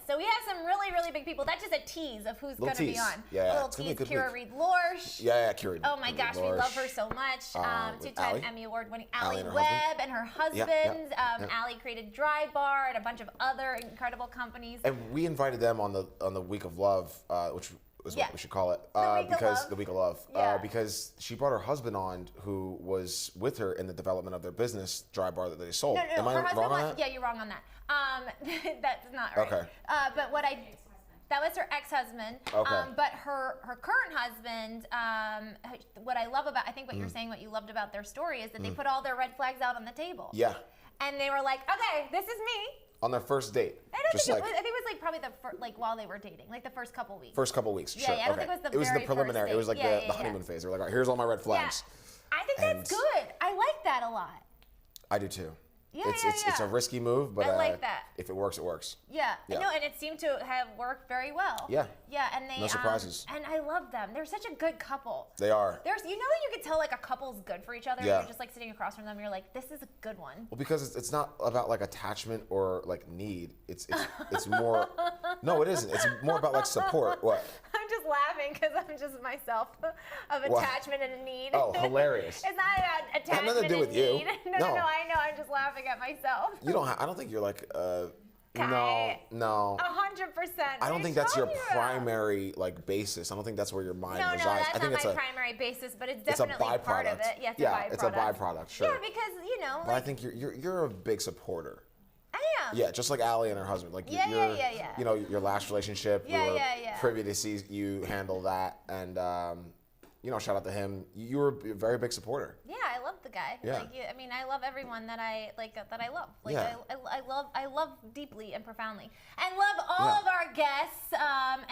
So we have some really, really big people. That's just a tease of who's going to be tease. on. Yeah, Little it's gonna be a tease. good Kira week. Reed Lorsch. Yeah, Kira. Oh my gosh, we love her so much. with Two-time Ally. Emmy Award-winning Ally Allie and her Webb husband. and her husband. yeah. Allie created Dry Bar and a bunch of other incredible companies. And we invited them on the Week of Love, which is Yeah. what we should call it, Week of because Love. the Week of Love, Yeah. because she brought her husband on, who was with her in the development of their business, Dry Bar, that they sold. No, Am I her husband wrong on was, that? yeah, you're wrong on that. That's not right. Okay. But what I That was her ex-husband. Okay. But her current husband, what I love about, I think what you're saying, what you loved about their story is that they put all their red flags out on the table. Yeah. And they were like, okay, this is me. On their first date. I don't think I think it was like probably like while they were dating, like the first couple weeks. First couple weeks. Yeah, sure. yeah, I don't okay. think it was the It was the very first preliminary. date. It was like Yeah, the yeah, honeymoon yeah. phase. They were like, all right, here's all my red flags. Yeah. I think that's good. I like that a lot. I do too. Yeah, It's a risky move, but I like that. if it works, it works. Yeah. Yeah. No, and it seemed to have worked very well. Yeah. Yeah, and they No surprises. And I love them. They're such a good couple. They are. There's, you know, that you could tell like a couple's good for each other. Yeah. You're just like sitting across from them. You're like, this is a good one. Well, because it's not about like attachment or like need. It's more. No, it isn't. It's more about like support. What? I'm just laughing because I'm just myself of What? attachment and a need. Oh, hilarious. It's not about Had attachment nothing to do and with you. need. No, I know. I'm just laughing at myself. You don't. I don't think you're like. No. 100%. I don't think that's your primary like basis. I don't think that's where your mind No, resides. that's I think not it's my a. primary basis, but it's It's a definitely part of byproduct. it. Yeah, It's a byproduct. Sure. Yeah, because you know, But I like, think you're a big supporter. I am. Yeah, just like Allie and her husband. Like Yeah, you're, yeah. You know, your last relationship. Yeah, we were yeah. privy to see you handle that, and you know, shout out to him. You were a very big supporter. Yeah, I love the guy. Yeah. Like, I mean, I love everyone that I like. That I love. Like, Yeah. I love deeply and profoundly, and love all Yeah. of our guests,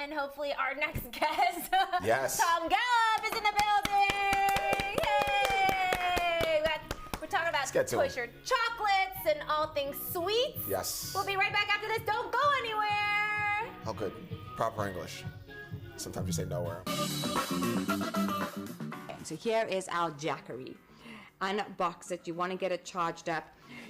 and hopefully our next guest. Yes. Tom Gallup is in the building. Yay! We're talking about get to Toy him. Shirt chocolates and all things sweets. Yes. We'll be right back after this. Don't go anywhere. Oh, good. Proper English. Sometimes you say nowhere. So here is our Jackery. Unbox it. You want to get it charged up.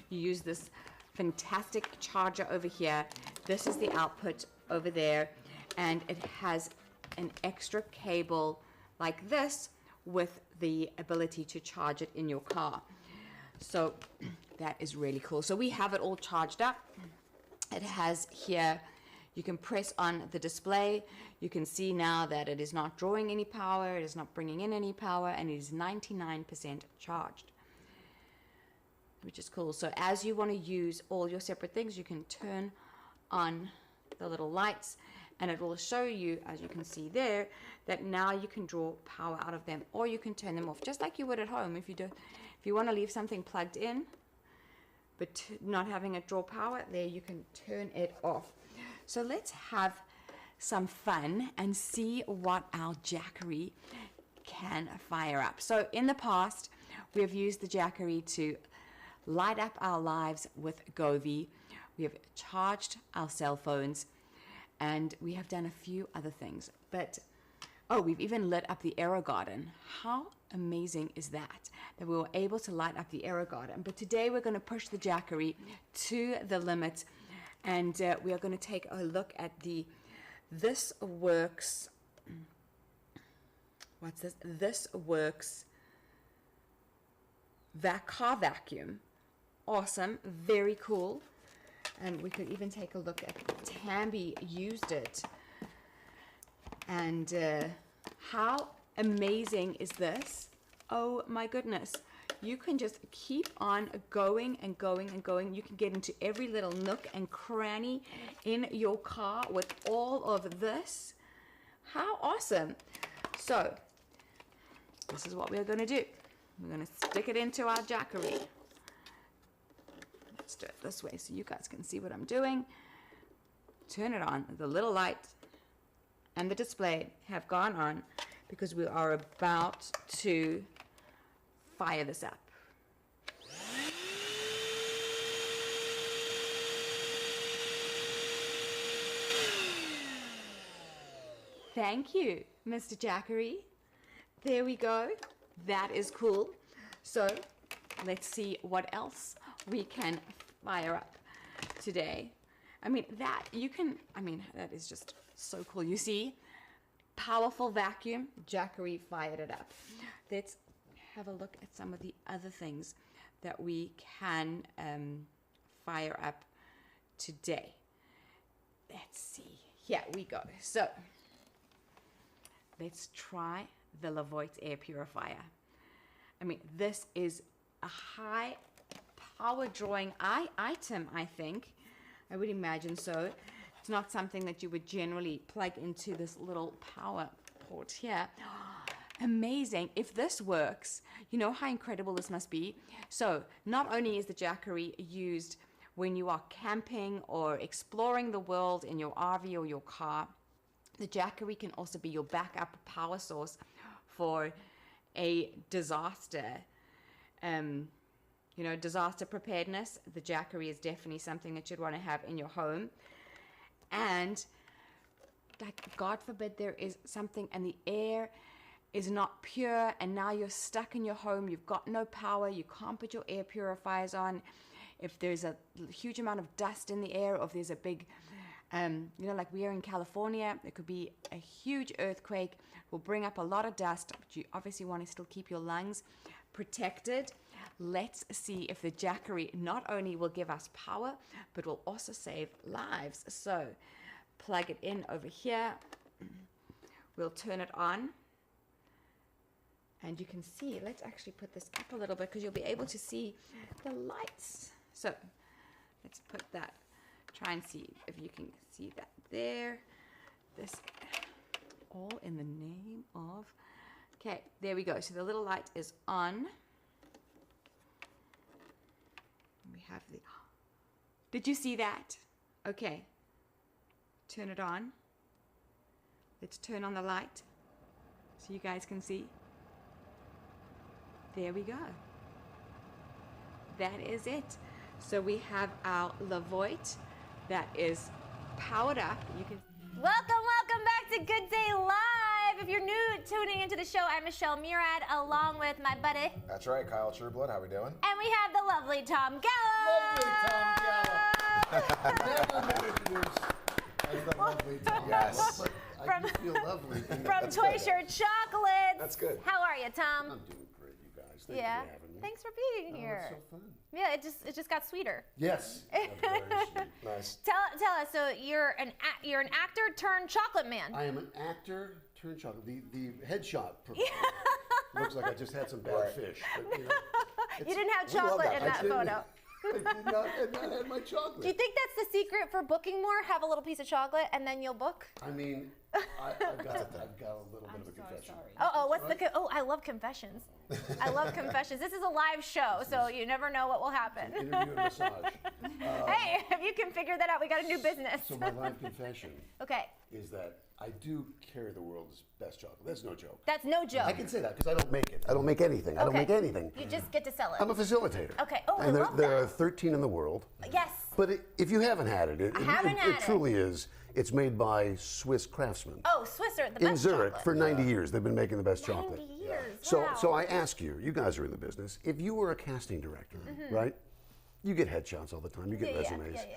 You use this fantastic charger over here. This is the output over there. And it has an extra cable like this with the ability to charge it in your car. So that is really cool. So we have it all charged up. It has here, you can press on the display. You can see now that it is not drawing any power, it is not bringing in any power, and it is 99% charged, which is cool. So as you want to use all your separate things, you can turn on the little lights, and it will show you, as you can see there, that now you can draw power out of them, or you can turn them off, just like you would at home. If you want to leave something plugged in, but not having it draw power, there you can turn it off. So let's have some fun and see what our Jackery can fire up. So in the past, we have used the Jackery to light up our lives with Govee. We have charged our cell phones, and we have done a few other things. But oh, we've even lit up the AeroGarden. How amazing is that we were able to light up the AeroGarden? But today we're going to push the Jackery to the limit, and we are going to take a look at the This Works. What's this? This Works car vacuum. Awesome, very cool. And we could even take a look at Tambi used it. And how amazing is this? Oh my goodness. You can just keep on going and going and going. You can get into every little nook and cranny in your car with all of this. How awesome. So, this is what we're going to do. We're going to stick it into our Jackery. Let's do it this way so you guys can see what I'm doing. Turn it on. The little light and the display have gone on because we are about to fire this up. Thank you, Mr. Jackery. There we go. That is cool. So let's see what else we can fire up today. I mean, that is just so cool. You see, powerful vacuum, Jackery fired it up. Let's have a look at some of the other things that we can fire up today. Let's see. Here we go. So let's try the Levoit air purifier. I mean, this is a high power drawing item, I think. I would imagine so, It's not something that you would generally plug into this little power port here. Amazing. If this works, you know how incredible this must be. So not only is the Jackery used when you are camping or exploring the world in your RV or your car, the Jackery can also be your backup power source for a disaster. Disaster preparedness. The Jackery is definitely something that you'd want to have in your home. And like, God forbid there is something and the air is not pure and now you're stuck in your home, you've got no power, you can't put your air purifiers on. If there's a huge amount of dust in the air, or if there's a big, like we are in California, there could be a huge earthquake, it will bring up a lot of dust, but you obviously want to still keep your lungs protected. Let's see if the Jackery not only will give us power, but will also save lives. So plug it in over here. We'll turn it on. And you can see, let's actually put this up a little bit because you'll be able to see the lights. So let's put that, try and see if you can see that there. This all in the name of, okay, there we go. So the little light is on. We have the, did you see that? Okay, turn it on. Let's turn on the light so you guys can see. There we go. That is it. So we have our Levoit that is powered up. You can. Welcome back to Good Day Live. If you're new tuning into the show, I'm Michelle Murad, along with my buddy. That's right, Kyle Trueblood. How we doing? And we have the lovely Tom Gallo. Lovely Tom Gallo. Never been introduced as the lovely Tom. Yes. But I just feel lovely. From Toy Shirt Chocolates. That's good. How are you, Tom? I'm doing great, you guys. Thank you Yeah. for having me. Thanks for being Oh, here. it's so fun. Yeah, it just got sweeter. Yes. Very sweet. Nice. Tell us. So you're an actor turned chocolate man. I am an actor turned chocolate. The headshot looks like I just had some bad Right. fish. But, You didn't have we love chocolate that. in that photo. I did not have my chocolate. Do you think that's the secret for booking more? Have a little piece of chocolate and then you'll book? I mean, I've got a little bit of a confession. I love confessions. I love confessions. This is a live show, so you never know what will happen. Interview and massage. Hey, if you can figure that out, we got a new business. So my live confession Okay, is that I do carry the world's best chocolate. That's no joke. that's no joke. I can say that because I don't make it. I don't make anything. I don't Okay. make anything. You just get to sell it. I'm a facilitator. Okay. Oh, I and love there that. are 13 in the world. Yes. But if you haven't had it, haven't had it truly is. It's made by Swiss craftsmen Oh, Swiss are the in best Zurich chocolate. for 90 years. They've been making the best 90 chocolate. years. So, wow. so I ask you, you guys are in the business. If you were a casting director, right? You get headshots all the time. You get Yeah, resumes. yeah.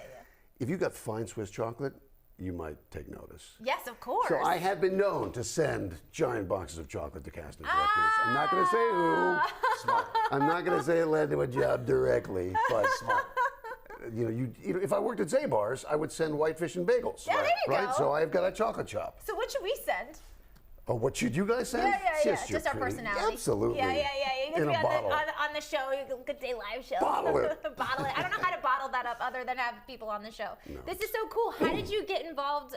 If you got fine Swiss chocolate, you might take notice. Yes, of course. So I have been known to send giant boxes of chocolate to casting directors. I'm not going to say who. Smart. I'm not going to say it led to a job directly, but you know, if I worked at Zabar's, I would send whitefish and bagels. Yeah, there you right? go. So I've got a chocolate shop. So what should we send? Oh, what should you guys send? Yeah. You're Just our pretty. personality. Absolutely. Yeah. You get In to be a bottle. on the show, Good Day Live show. Bottle it. Bottle it. I don't know how to bottle that up other than have people on the show. No. This is so cool. How did you get involved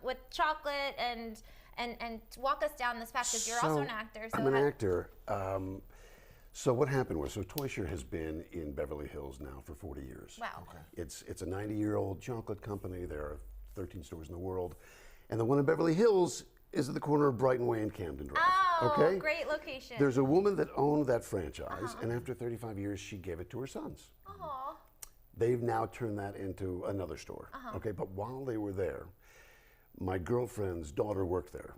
with chocolate and walk us down this path? Because you're also an actor. So I'm an actor. So what happened was, Toy Shirt has been in Beverly Hills now for 40 years. Wow. Okay. It's a 90-year-old chocolate company. There are 13 stores in the world. And the one in Beverly Hills is at the corner of Brighton Way and Camden Drive. Oh, okay? great location. There's a woman that owned that franchise, and after 35 years, she gave it to her sons. Aw. They've now turned that into another store. Okay, but while they were there, my girlfriend's daughter worked there.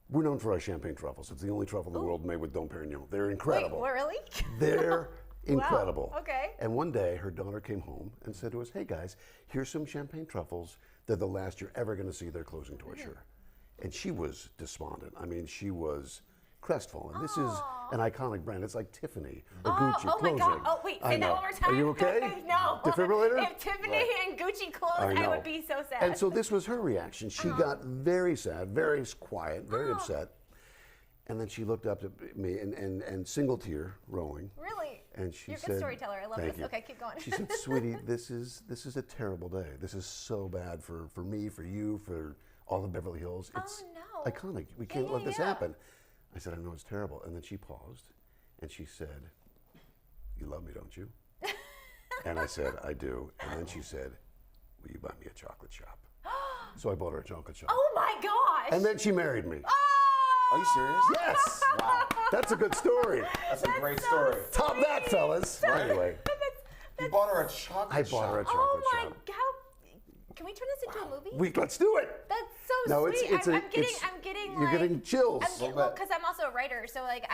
We're known for our champagne truffles. It's the only truffle in the world made with Dom Perignon. They're incredible. Wait, really? They're incredible. okay. And one day, her daughter came home and said to us, "Hey guys, here's some champagne truffles. They're the last you're ever going to see. They're closing Toy Shirt." And she was despondent. I mean, she was crestfallen. This is an iconic brand. It's like Tiffany or Gucci oh my closing. God. Oh, wait, I say that know. one more time. Are you okay? No. Defibrillator? If Tiffany and Gucci closed, I know. would be so sad. And so this was her reaction. She got very sad, very quiet, very upset. And then she looked up at me and single tear rolling. Really? And she You're a said, good storyteller. I love "Thank this. you." Okay, keep going. She said, "Sweetie, this is a terrible day. This is so bad for me, for you, for all of Beverly Hills. It's no. iconic. We can't yeah, let this yeah. happen." I said, "I know it's terrible." And then she paused, and she said, "You love me, don't you?" And I said, "I do." And then she said, "Will you buy me a chocolate shop?" So I bought her a chocolate shop. Oh my gosh! And then she married me. Oh! Are you serious? Yes. Wow. That's a good story. That's a great so story. Top that, fellas. Anyway, You bought her a chocolate I bought her a shop. chocolate Oh my shop. god! Can we turn this into a movie? Let's do it. That's so No, sweet. I'm getting you're like, getting chills. because I'm also a writer. So like,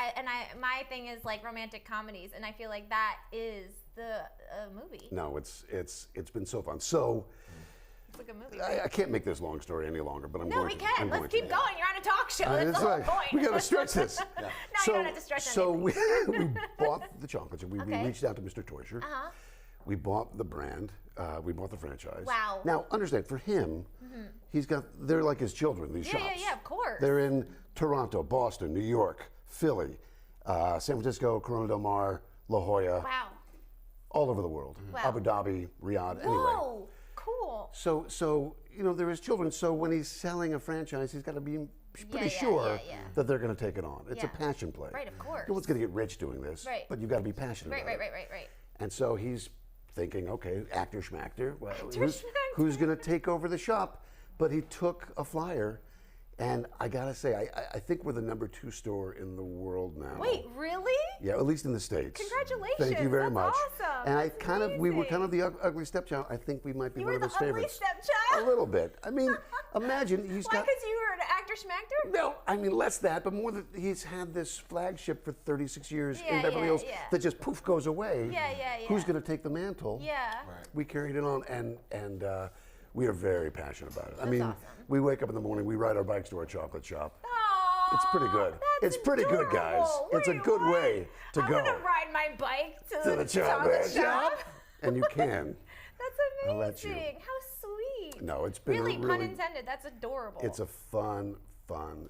my thing is like romantic comedies, and I feel like that is the movie. No, it's been so fun. So It's like a movie. I can't make this long story any longer, but I'm No, going we to. can. I'm Let's going keep to. going. You're on a talk show. That's It's the whole like, point. we got to stretch this. No, you don't have to stretch So anything. we bought the chocolate chip. We Okay. reached out to Mr. Teuscher. Uh-huh. We bought the brand. We bought the franchise. Wow. Now, understand, for him, they're like his children, these Yeah, shops. yeah, of course. They're in Toronto, Boston, New York, Philly, San Francisco, Corona del Mar, La Jolla, Wow. all over the world. Wow. Abu Dhabi, Riyadh, anyway. Whoa. Cool. So they're his children. So when he's selling a franchise, he's got to be pretty yeah, sure yeah. that they're going to take it on. It's a Yeah. passion play. Right, of course. No one's going to get rich doing this, Right. but you've got to be passionate Right, about right, it. right. And so he's thinking, okay, actor schmactor. Well, Actor who's schmactor. going to take over the shop? But he took a flyer, and I got to say, I think we're the number 2 store in the world now. Wait, really? Yeah, at least in the States. Congratulations, Thank you very that's much. awesome, And that's we were amazing. kind of the ugly stepchild. I think we might be You one were of the his ugly favorites. stepchild? A little bit. I mean, imagine he's Why? got. Because you were an actor schmactor? No, I mean less that, but more that he's had this flagship for 36 years Yeah, in Beverly yeah, Hills yeah. that just poof goes away. Yeah. Who's going to take the mantle? Yeah. We carried it on, and we are very passionate about it. I mean, awesome. we wake up in the morning, we ride our bikes to our chocolate shop. Aw, It's pretty good. That's It's pretty good, guys. adorable. It's a Wait, good what? way to I'm go gonna ride my bike to the chocolate shop, and you can. That's I'll let you. amazing. How sweet. No, it's been really, a pun really. intended. That's adorable. It's a fun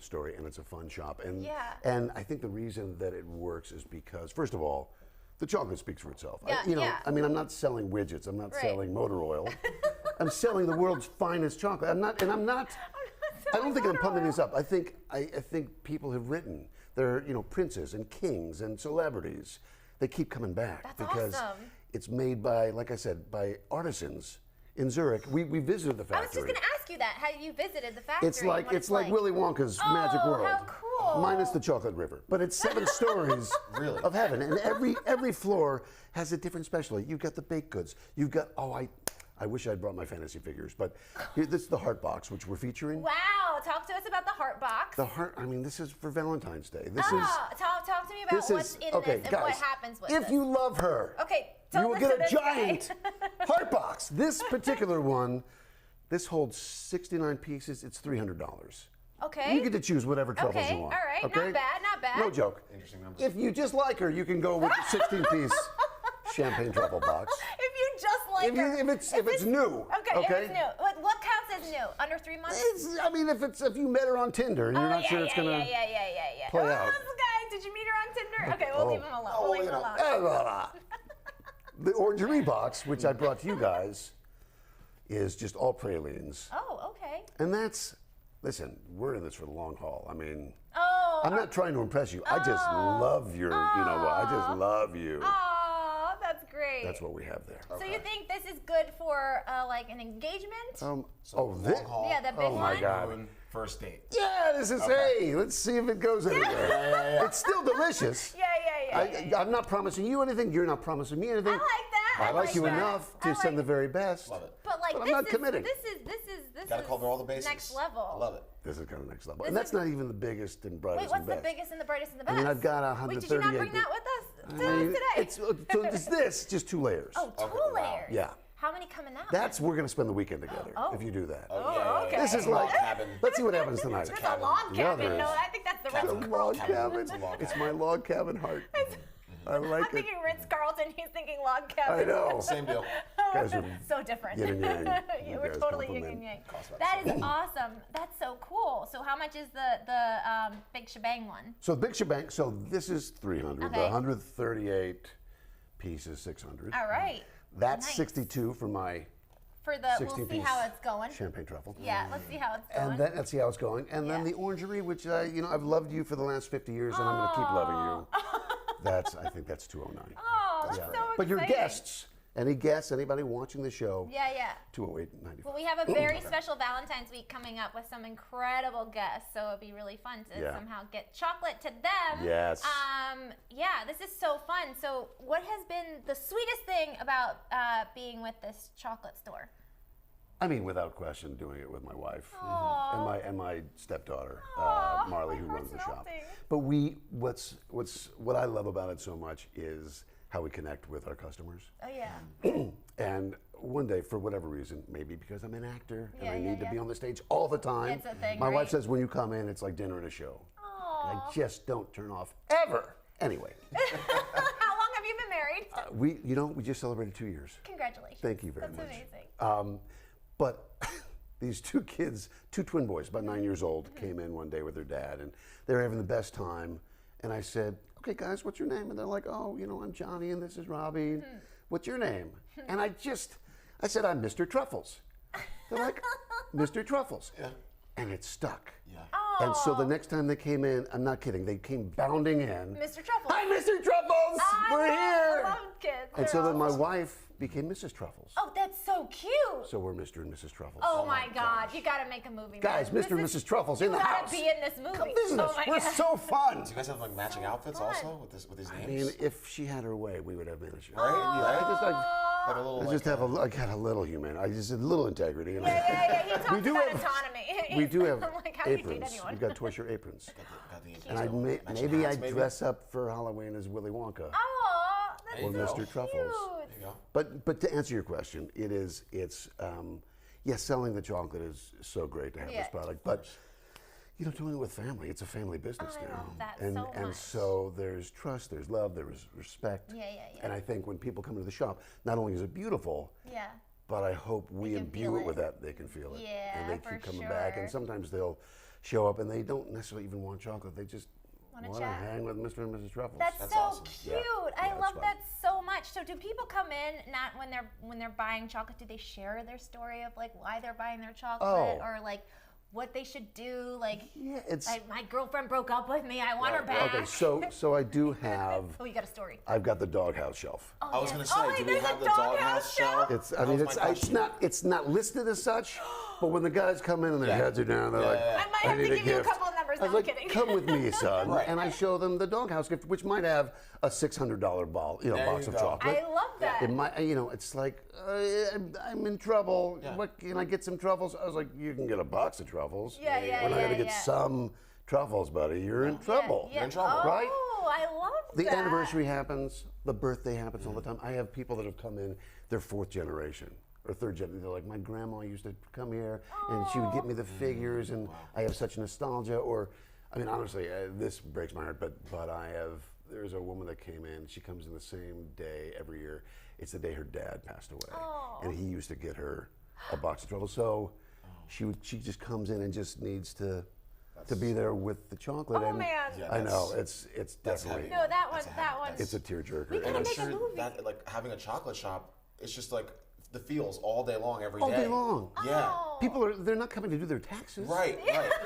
story, and it's a fun shop. And Yeah. and I think the reason that it works is because, first of all, the chocolate speaks for itself. Yeah, yeah. I mean, I'm not selling widgets. I'm not Right. selling motor oil. I'm selling the world's finest chocolate. I'm not. I don't think I'm pumping this up. I think people have written. They're princes and kings and celebrities. They keep coming back That's because awesome. it's made by, like I said, by artisans in Zurich. We visited the I factory. was just gonna ask you that. How you visited the factory? It's like and what it's like Willy Wonka's Magic Oh, World, how cool. minus the chocolate river. But it's 7 stories Really? of heaven, and every floor has a different specialty. You've got the baked goods. You've got I wish I'd brought my fantasy figures, but here, this is the Heart Box, which we're featuring. Wow. Talk to us about the heart box. The heart. I mean, this is for Valentine's Day. This Talk to me about is what's in okay, this and guys. what happens with if this. you love her, Okay, you don't will listen get to a this guy. giant heart box. This particular one, this holds 69 pieces. It's $300. Okay. You get to choose whatever troubles Okay, you want. all right, Okay? not bad, not bad. No joke. Interesting numbers. If you just like her, you can go with the 16-piece champagne truffle box. If you just like If her. it's new. Okay, if it's new. What counts as new? Under 3 months? If you met her on Tinder and you're not sure it's gonna yeah. play oh, out. this guy, did you meet her on Tinder? Okay, we'll leave him alone. Oh, We'll leave him alone. The orangerie box, which I brought to you guys, is just all pralines. Oh, okay. And listen, we're in this for the long haul. I mean, Oh. I'm not trying to impress you. I just love your, I just love you. Oh, that's great. That's what we have there. So you think this is good for like an engagement? This? Long haul. Yeah, the big Oh my one. God. Doing first date. Yeah, this is, hey, let's see if it goes anywhere. It's still delicious. Yeah. I'm not promising you anything. You're not promising me anything. I like that. I like you that. enough to I send the like- very best. Love it. But like I'm this not is, committing. This is Gotta cover all the bases. next level. I love it. This is kind of next level. This And that's is- not even the biggest and brightest Wait, what's and the best. biggest and the brightest and the I best? mean, I've got Wait, did you not 138 bring that with us I mean, today? it's this, just 2 layers. Oh, two wow. layers. Yeah. How many come in that? That's, we're going to spend the weekend together Oh. if you do that. Oh, okay. This is like, cabin. let's see what happens tonight. There's a log Yeah, there cabin. No, is. I think that's the Cabin. Ritz. A log Cabin. cabin. It's a log It's cabin. my log cabin heart. I like I'm it. thinking Ritz Carlton. He's thinking log cabin. I know. Same deal. Guys are So different. yin and yang. Yeah, You we're guys totally yin compliment. and yang. Costs about That the is awesome. That's so cool. So how much is the big shebang one? So the big shebang, so this is 300. The Okay. 138 piece is $600. All right. That's Nice. $62 for my For the, we'll 16 see piece how it's going. champagne truffle. Yeah, let's see how it's going. And then let's see how it's going. And then Yeah. the orangery, which I've loved you for the last 50 years, and I'm going to keep loving you. I think that's $209. Oh, that's so But your exciting. guests, any guests, anybody watching the show, Yeah, yeah. $208.95. Well, we have a very special Valentine's week coming up with some incredible guests, so it'll be really fun to Yeah. somehow get chocolate to them. Yes. Yeah, this is so fun. So, what has been the sweetest thing about being with this chocolate store? I mean, without question, doing it with my wife and my stepdaughter, Aw, Marley, my who runs the heart's shop. melting. But what I love about it so much is how we connect with our customers. Oh yeah. And one day, for whatever reason, maybe because I'm an actor and Yeah, I yeah, need to yeah. be on the stage all the time, It's a thing, my wife right? says when you come in, it's like dinner at a show. I Aw. just don't turn off ever. Anyway, How long have you been married? we just celebrated 2 years. Congratulations. Thank you very That's much. amazing. But these two kids, two twin boys, about 9 years old, came in one day with their dad, and they were having the best time. And I said, "Okay, guys, what's your name?" And they're like, "Oh, I'm Johnny, and this is Robbie. And what's your name?" And I said, "I'm Mr. Truffles." They're like, "Mr. Truffles." Yeah. And it stuck. Yeah. And so the next time they came in, I'm not kidding, they came bounding in. Mr. Truffles. Hi, Mr. Truffles! We're here! I love kids. And They're so then my awesome. wife became Mrs. Truffles. Oh, that's so cute. So we're Mr. and Mrs. Truffles. Oh my God, you gotta make a movie. Guys, man. Mr. and This is- Mrs. Truffles in the You house. gotta be in this movie. Come visit us. Oh my We're God. so fun. Do you guys have like matching outfits fun. also with these I names? mean, if she had her way, we would have managed. Right? I just like. Like a little. I like, just have I got a little a little integrity. And Yeah. He talks do about have- autonomy. we do have I'm like, how do you date aprons. anyone? We've got Toy Share aprons. got the And matching maybe hats, I dress up for Halloween as Willy Wonka. Oh, that's Or so Mr. Truffles. cute. There you go. But to answer your question, it's yes, selling the chocolate is so great to have Yeah. this product, but doing it with family, it's a family business I now. love that and so and much. so there's trust, there's love, there's respect. Yeah. And I think when people come into the shop, not only is it beautiful, Yeah. but I hope we can imbue feel it with it. that they can feel it. Yeah, and they for keep coming back. sure. And sometimes they'll show up and they don't necessarily even want chocolate. They just Wanna want to chat. hang with Mr. and Mrs. Truffles. That's so awesome. cute. Yeah. I Yeah, it's love fun. that so much. So do people come in not when they're buying chocolate? Do they share their story of like why they're buying their chocolate Oh. or like what they should do? Like, Yeah, it's my girlfriend broke up with me. I want her back. okay. So I do have. Oh, you got a story. I've got the doghouse shelf. Oh, I was yes. gonna say, oh, wait, do we there's have a the doghouse shelf? It's That was my it's question. it's not listed as such, but when the guys come in and their Yeah. heads are down, they're like, yeah. I might have need to a give you a gift. couple of numbers. I was No, I'm like, kidding. come with me, son. Right. And I show them the doghouse gift, which might have a $600 box There of you go. chocolate. I love that. It might, it's like I'm in trouble. Yeah. What can I get some truffles? I was like, you can get a box of truffles. Yeah, We're not gonna get yeah. some truffles, buddy. You're in trouble. Yeah. You're in trouble. Oh, Right? I love The that. anniversary happens, the birthday happens all the time. I have people that have come in, they're fourth generation or third generation. They're like, my grandma used to come here and she would get me the figures, and I have such nostalgia. Or, I mean, honestly, this breaks my heart, but there's a woman that came in, she comes in the same day every year. It's the day her dad passed away. And he used to get her a box of truffles. So she just comes in and just needs to be there with the chocolate. Oh, and man. Yeah, I know, that's- it's that's definitely, heavy. No, that one. That's a That habit. one. it's a tearjerker. We And gotta I'm make a sure movie. that like having a chocolate shop, it's just like the feels all day long every day. All day long. Yeah. Oh. They're not coming to do their taxes. Right.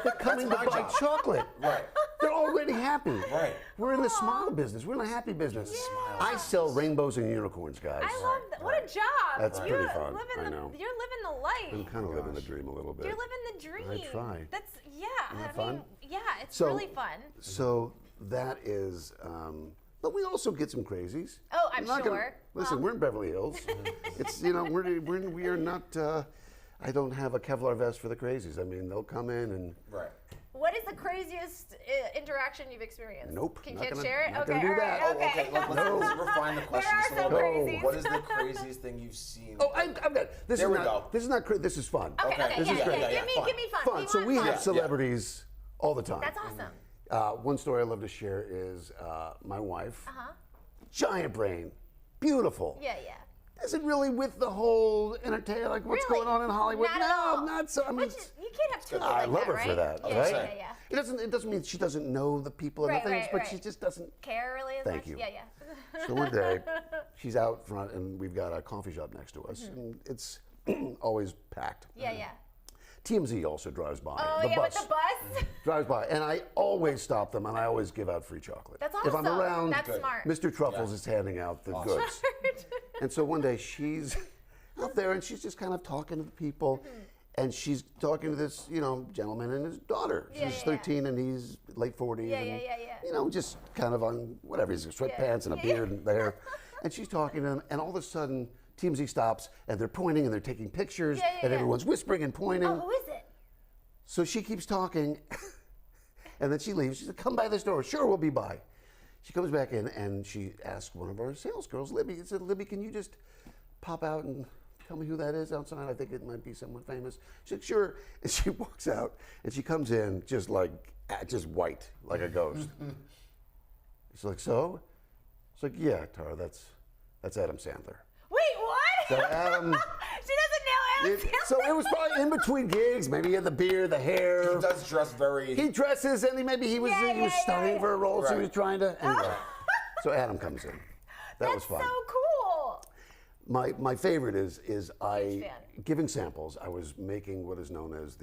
They're coming to That's my buy job. chocolate. Right. They're already happy. Right. We're in the smile business. We're in the happy business. I sell rainbows and unicorns, guys. I love that. What a job. That's You're pretty fun. living I the- know. You're living the life. I'm kind of living the dream a little bit. You're living the dream. I try. That's that I fun? mean, yeah, it's So- really fun. So that is, but we also get some crazies. Oh, I'm not gonna- sure. Listen, Well- we're in Beverly Hills. It's we are not. I don't have a Kevlar vest for the crazies. I mean, they'll come in and. Right. What is the craziest interaction you've experienced? Nope, Can not you gonna- share it? not Okay, gonna do all right, that. okay. Okay. Let's refine the question There just are a some little bit. crazies. What is the craziest thing you've seen? Oh, I've got this. There is we not, go. This is not. This is fun. Okay, Okay, This yeah, is yeah, great. yeah, Give me fun. Fun. So want we fun. have celebrities all the time. That's awesome. One story I love to share is my wife. Uh-huh. Giant brain, beautiful. Yeah. Isn't really with the whole entertainment, like what's Really? going on in Hollywood. Not no, at all. not so. I mean, Which is, you can't have two kids I like love that, her right? for that, Yeah, right? yeah. It doesn't mean she doesn't know the people and Right, the things, right, but right. she just doesn't. Care really as Thank much? you. Yeah. So one day, she's out front, and we've got a coffee shop next to us, and it's always packed. Yeah, yeah. TMZ also drives by. Oh, the yeah, bus with the bus. drives by, and I always stop them, and I always give out free chocolate. That's If I'm awesome. around, That's smart. Mr. Truffles is handing out the goods. And so one day she's out there, and she's just kind of talking to the people, and she's talking to this, gentleman and his daughter. Yeah, She's yeah, 13, and he's late 40s. Yeah, and, yeah. just kind of on whatever, he's got sweatpants and a beard and hair. And she's talking to them, and all of a sudden, TMZ stops, and they're pointing, and they're taking pictures, and everyone's whispering and pointing. Oh, who is it? So she keeps talking, and then she leaves. She said, "Come by this door." "Sure, we'll be by." She comes back in, and she asks one of our sales girls, Libby, she said, "Libby, can you just pop out and tell me who that is outside? I think it might be someone famous." She said, "Sure." And she walks out, and she comes in just white, like a ghost. She's like, "So?" It's like, "Yeah, Tara, that's Adam Sandler." Wait, what? So Adam... She doesn't know Adam Sandler. So it was probably in between gigs. Maybe he had the beard, the hair. He does dress very. He dresses, and he was studying for a role, so he Right. was trying to. Anyway, so Adam comes in. That was fun. So cool. My favorite is I fan. giving samples. I was making what is known as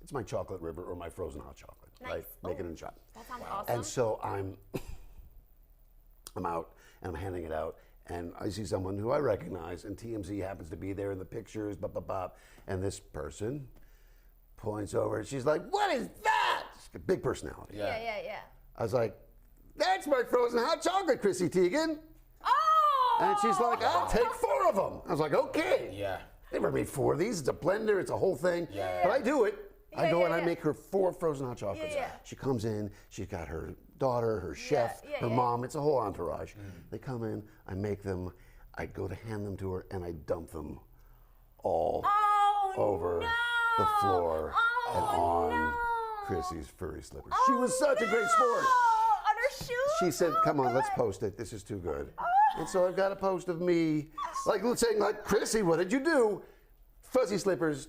it's my chocolate river or my frozen hot chocolate. Nice. Right, make it Oh, in a shot. That sounds awesome. And so I'm out and I'm handing it out, and I see someone who I recognize, and TMZ happens to be there in the pictures, and this person points over, and she's like, "What is that?" She's a big personality. yeah. I was like, "That's my frozen hot chocolate, Chrissy Teigen." Oh! And she's like, "I'll take 4 of them." I was like, "Okay." Yeah. They never made 4 of these. It's a blender. It's a whole thing. Yeah. But I do it. I go and I yeah. make her 4 frozen hot chocolates. Yeah. She comes in. She's got her daughter, her chef, her mom. It's a whole entourage. They come in. I make them. I go to hand them to her, and I dump them all over the floor and on Chrissy's furry slippers. She was such a great sport. On her shoes? She said, "Come on, let's post it. This is too good." And so I've got a post of me, saying, "Chrissy, what did you do? Fuzzy slippers,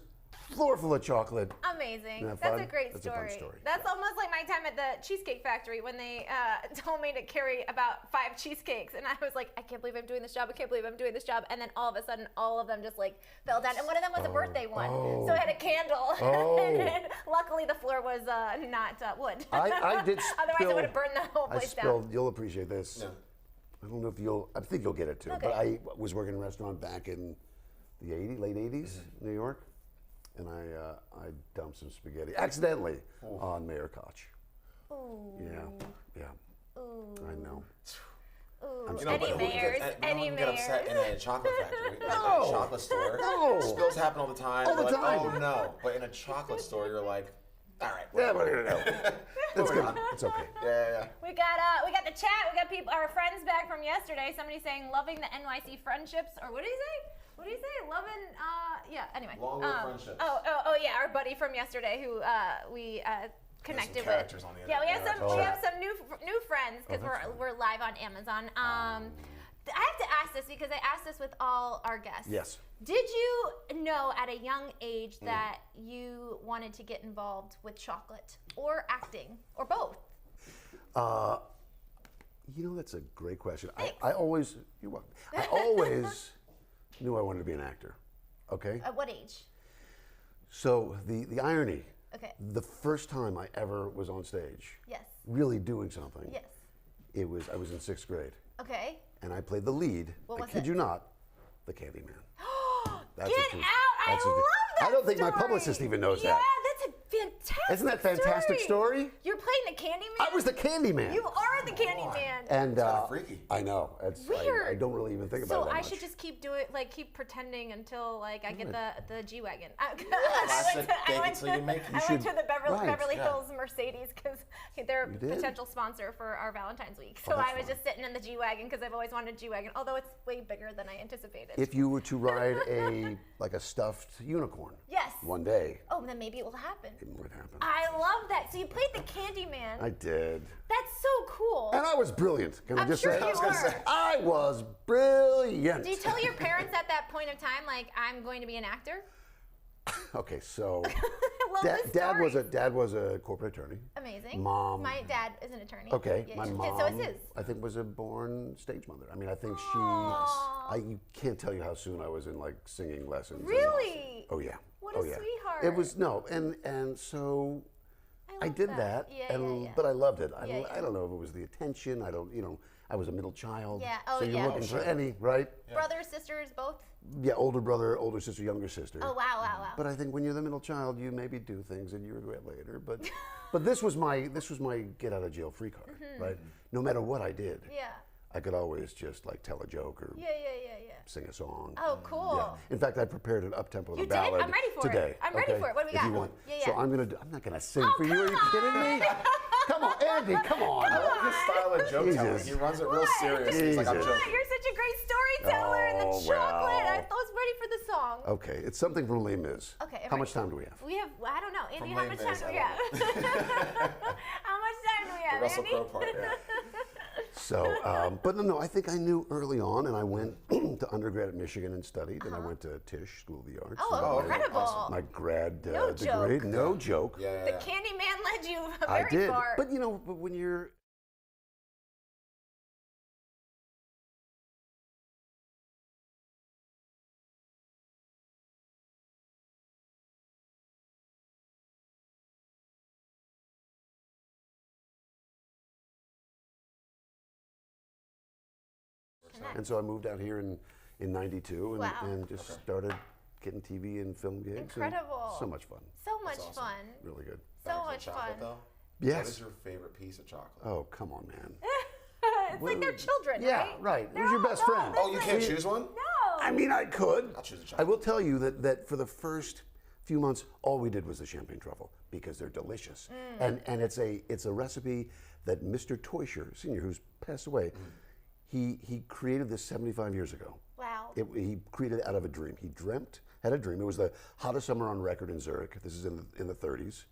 floor full of chocolate." Amazing. Isn't that That's fun? a great That's a story. fun story. That's almost like my time at the Cheesecake Factory when they told me to carry about 5 cheesecakes. And I was like, I can't believe I'm doing this job. I can't believe I'm doing this job. And then all of a sudden, all of them just fell down. And one of them was a birthday one. So I had a candle. And luckily, the floor was not wood. I did Otherwise, spill, it would have burned the whole place down. You'll appreciate this. Yeah. I don't know if I think you'll get it too. Okay. But I was working in a restaurant back in the late 80s, New York. And I dumped some spaghetti accidentally on Mayor Koch. Ooh. Yeah. I know. Ooh. You know, Any but who mayors? gets- no Any one get upset in mayors? a chocolate factory, like No. a chocolate store. No. Spills happen all the time. All the You're like, time. "Oh no!" But in a chocolate store, you're like, "All right." Yeah, what are you gonna do? It's Moving good. on. It's okay. Yeah. We got the chat. We got people, our friends back from yesterday. Somebody saying loving the NYC friendships, or what did he say? What did he say? Loving, yeah. Anyway. Long live friendships. Oh, yeah. Our buddy from yesterday who we connected with. characters on the Yeah, we have internet. some. We have some new friends because we're live on Amazon. I have to ask this because I asked this with all our guests. Yes. Did you know at a young age that you wanted to get involved with chocolate or acting or both? That's a great question. I always, you're welcome. I always knew I wanted to be an actor. Okay. At what age? So the irony. Okay. The first time I ever was on stage, Yes. really doing something. Yes. I was in 6th grade, Okay. and I played the lead. What I was kid it? you not, the Candyman. That's Get a true- out! I that's a- love that. I don't think my story. publicist even knows yeah, that. that's a fantastic. Isn't that a fantastic story? You're playing the Candyman. I was the Candyman. You are the Candyman. And kinda freaky. I know. It's Weird. I don't really even think So about it that I much. should just keep keep pretending until I get the G wagon. That's it. Fake it till you make it. I went to the Right, Beverly yeah. Hills Mercedes because they're a You did? potential sponsor for our Valentine's week. So that's I was fun. just sitting in the G wagon because I've always wanted a G wagon, although it's way bigger than I anticipated. If you were to ride a stuffed unicorn Yes. one day, Oh, then maybe it will happen. it would happen. I love that. So you played the Candyman. I did. That's so cool. And I was brilliant. Can I I'm just sure say? you I was gonna were. say. I was brilliant. Do you tell your parents at that point of time, like, I'm going to be an actor? Okay, so I love this dad was a corporate attorney. Amazing. Mom. My dad is an attorney. Okay, Yeah, my yeah. mom. So is his. I think was a born stage mother. I mean, I think Aw. you can't tell you how soon I was in like singing lessons. and- Really? Oh yeah. What oh, a yeah. sweetheart. It was no, and so I love did that. that, Yeah, and yeah, yeah. but I loved it. Yeah, yeah. I don't know if it was the attention. I don't, I was a middle child. Yeah, oh, so you're yeah. looking for any, right? Brothers, sisters, both? Yeah, older brother, older sister, younger sister. Oh, wow, wow, wow. But I think when you're the middle child, you maybe do things that you regret later. But this was my get out of jail free card, right? No matter what I did, Yeah. I could always just like tell a joke or Yeah. sing a song. Oh, cool. Yeah. In fact, I prepared an up-tempo You did? ballad I'm ready for it. today. I'm ready okay? for it. What do we If got? you want. Yeah, So yeah. I'm not gonna sing Oh, for you. Are you come kidding me? Come on, Andy. Come on. I like his style of joke telling. Jesus. He runs it real What? serious. He's like, I'm Jesus. joking. You're such a great storyteller and the Oh, chocolate. wow. I was ready for the song. Okay, it's something from Les Mis. Okay, How right. much time do we have? We have, I don't know. Andy, From how Les much time Mis, do we I have? How much time do we have, The Russell Andy? Crowe part, yeah. So, but no, I think I knew early on, and I went to undergrad at Michigan and studied, and I went to Tisch School of the Arts. Oh, and got my- incredible. My grad No degree. joke. No joke. Yeah, The Candyman led you I very did. far. But but when you're And so I moved out here in '92 and, Wow. and just started getting TV and film gigs. and Incredible. so much fun. So much awesome. fun. Really good. So Back to the much chocolate, fun. though. Yes. What is your favorite piece of chocolate? Oh, come on, man. It's like they're children, Yeah, right? right. They're Who's your all- best friend? Oh, you can't choose one? No. I mean, I could. I'll choose a I chocolate. will tell you that for the first few months, all we did was the champagne truffle because they're delicious, and it's a recipe that Mr. Teuscher Sr., who's passed away, he created this 75 years ago. Wow. He created it out of a dream. He had a dream. It was the hottest summer on record in Zurich. This is in the 30s.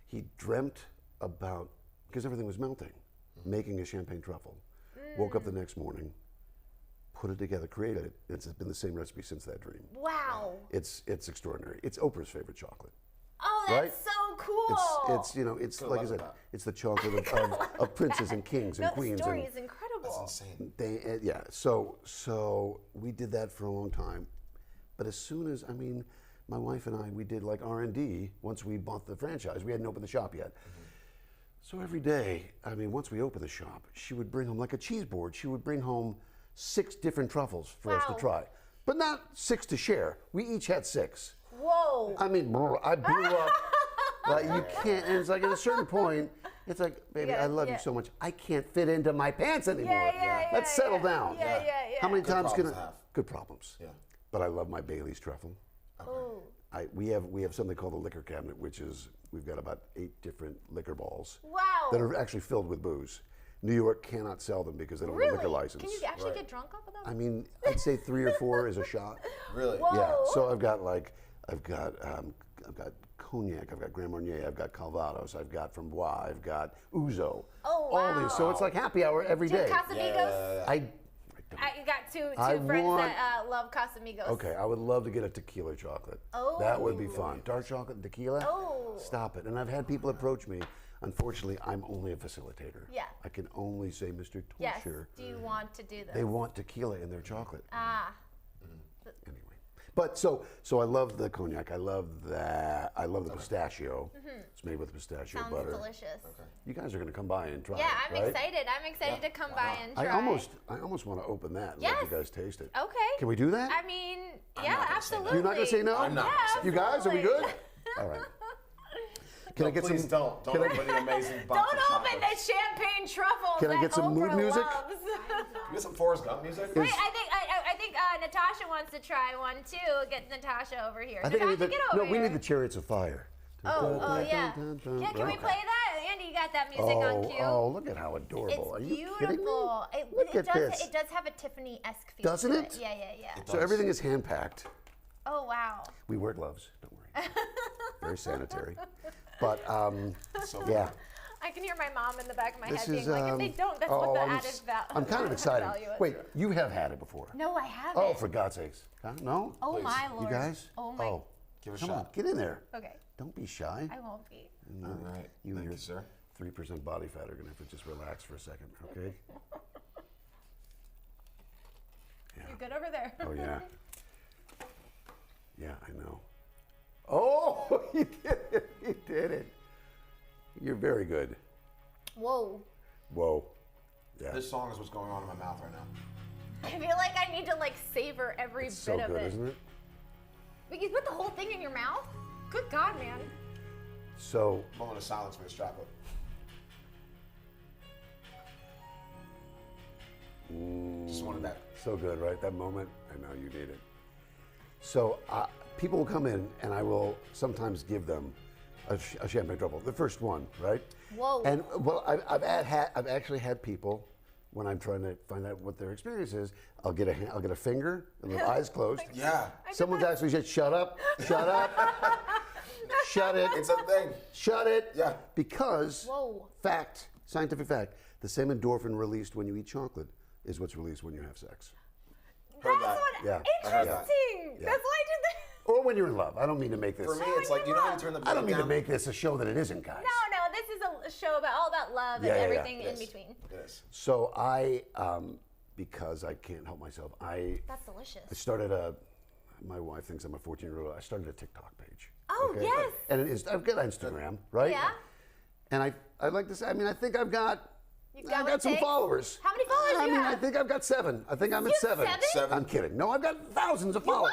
He dreamt about, because everything was melting, making a champagne truffle. Woke up the next morning, put it together, created it. It's been the same recipe since that dream. Wow. It's extraordinary. It's Oprah's favorite chocolate. Oh, that's Right? so cool. It's Good like I luck said, with that. it's the chocolate of princes and kings and no, the queens. story and is incredible. That's insane. yeah. So we did that for a long time, but as soon as my wife and I, we did like R&D once we bought the franchise. We hadn't opened the shop yet. So every day, once we opened the shop, she would bring home like a cheese board. She would bring home 6 different truffles for us to Wow. try, but not 6 to share. We each had 6. Whoa. I blew up. Like you can't. And it's like at a certain point, it's like, baby, gotta- I love yeah. you so much. I can't fit into my pants anymore. yeah, Let's settle yeah. down. Yeah. How many Good times problems can to have. Good problems. Yeah. But I love my Bailey's truffle. Ooh. We have something called the liquor cabinet, which is we've got about 8 different liquor balls Wow. that are actually filled with booze. New York cannot sell them because they don't have a Really? liquor license. Can you actually Right. get drunk off of them? I'd say 3 or 4 is a shot. Really? Whoa. Yeah. So I've got cognac, I've got Grand Marnier, I've got Calvados, I've got From Bois, I've got Ouzo. Oh, All these. So it's like happy hour every Do you day. have Casamigos? I I got two I friends want- that love Casamigos. Okay, I would love to get a tequila chocolate. Oh. That would be fun. Dark chocolate and tequila? Oh. Stop it. And I've had people approach me. Unfortunately, I'm only a facilitator. Yeah. I can only say, Mr. Yes. Teuscher, Do you want to do this? they want tequila in their chocolate. Ah. Anyway. But so I love the cognac. I love that. I love the pistachio. It's made with pistachio Sounds butter. delicious. You guys are going to come by and try Yeah, it, I'm right? excited. I'm excited to come by and try. I almost want to open that and let Yes. you guys taste it. Okay. Can we do that? I mean, I'm yeah, not gonna say no. absolutely. You're not going to say no? I'm not Yeah, gonna say You guys, are we absolutely. good? All right. Can I get Please some? don't can I- open the amazing box Don't of open chocolates. the champagne truffles. Can I that get some mood Oprah music? loves. You get some Forrest Gump music? Wait, I think Natasha wants to try one too. Get Natasha over here. I think I Natasha, need the, get over no, we here. need the Chariots of Fire. Oh, yeah. Dun. Yeah, can we Okay. play that? Andy, you got that music on cue. Oh, look at how adorable. Are It's you kidding me? beautiful. Look at this. It does have a Tiffany-esque feel. Doesn't to it? Yeah. So everything is hand packed. Oh wow. We wear gloves. Don't worry. Very sanitary. But yeah. I can hear my mom in the back of my This head is. being like, if they don't, that's what the added value. I'm kind of excited. value is. Wait, you have had it before? No, I haven't. Oh, for God's sakes. Huh? No? Oh my You lord. guys? Oh my. Oh. Give it a Come on, shot. get in there. Okay. Don't be shy. I won't be. All right. You and Thank your you, sir. 3% body fat are gonna have to just relax for a second, okay? You're good over there. Oh yeah. Yeah, I know. Oh, you did it! You did it. You're very good. Whoa. Whoa. Yeah. This song is what's going on in my mouth right now. I feel like I need to like savor every It's bit so of good, it. isn't it? But you put the whole thing in your mouth? Good God, man. So Moment of silence for this chocolate. Just wanted that. so good, right? That moment. I know you need it. So people will come in, and I will sometimes give them a champagne truffle, the first one, right? Whoa. And well, I've actually had people when I'm trying to find out what their experience is. I'll get a finger and the eyes closed. Yeah. Someone's actually said, "Shut up, shut up, shut it, It's a thing. shut it." Yeah. Because Whoa. fact, scientific fact, the same endorphin released when you eat chocolate is what's released when you have sex. Heard That's that. what Yeah, I heard that. interesting. Yeah. That's why I did that. Or when you're in love. I don't mean to make this. For me, it's like, you know how you turn the I don't beat mean to down? make this a show that it isn't, guys. No, this is a show about all about love Yeah, and yeah, everything It in is. between. It is. So I, because I can't help myself, I That's delicious. started my wife thinks I'm a 14-year-old. I started a TikTok page. Oh, yes. And it is, I've got Instagram, right? Yeah. And I'd like to say, I mean, I think I've got You've got I've what got it some takes? followers. How many followers I do you mean, have? I think I've got 7. I think I'm at You have 7. seven? I'm kidding. No, I've got thousands of followers. What?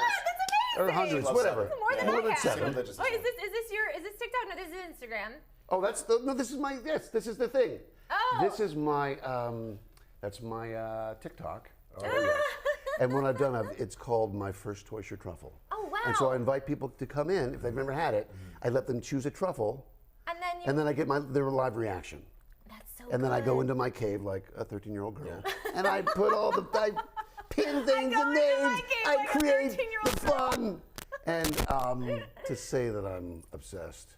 That's Or amazing. hundreds, Love whatever. seven. More than I than have. 7. Single digits. Wait, is this TikTok? No, this is Instagram. Oh, no, this is my, yes, this is the thing. Oh. This is my, that's my TikTok. Oh, yes. And when I've done, it's called My First Toysher Truffle. Oh, wow. And so I invite people to come in, if they've never had it, I let them choose a truffle, And then I get their live reaction. that's so And then I go good. into my cave like a 13-year-old girl, and I put I pin things go and into my names, cave I like a create 13-year-old the fun. And to say that I'm obsessed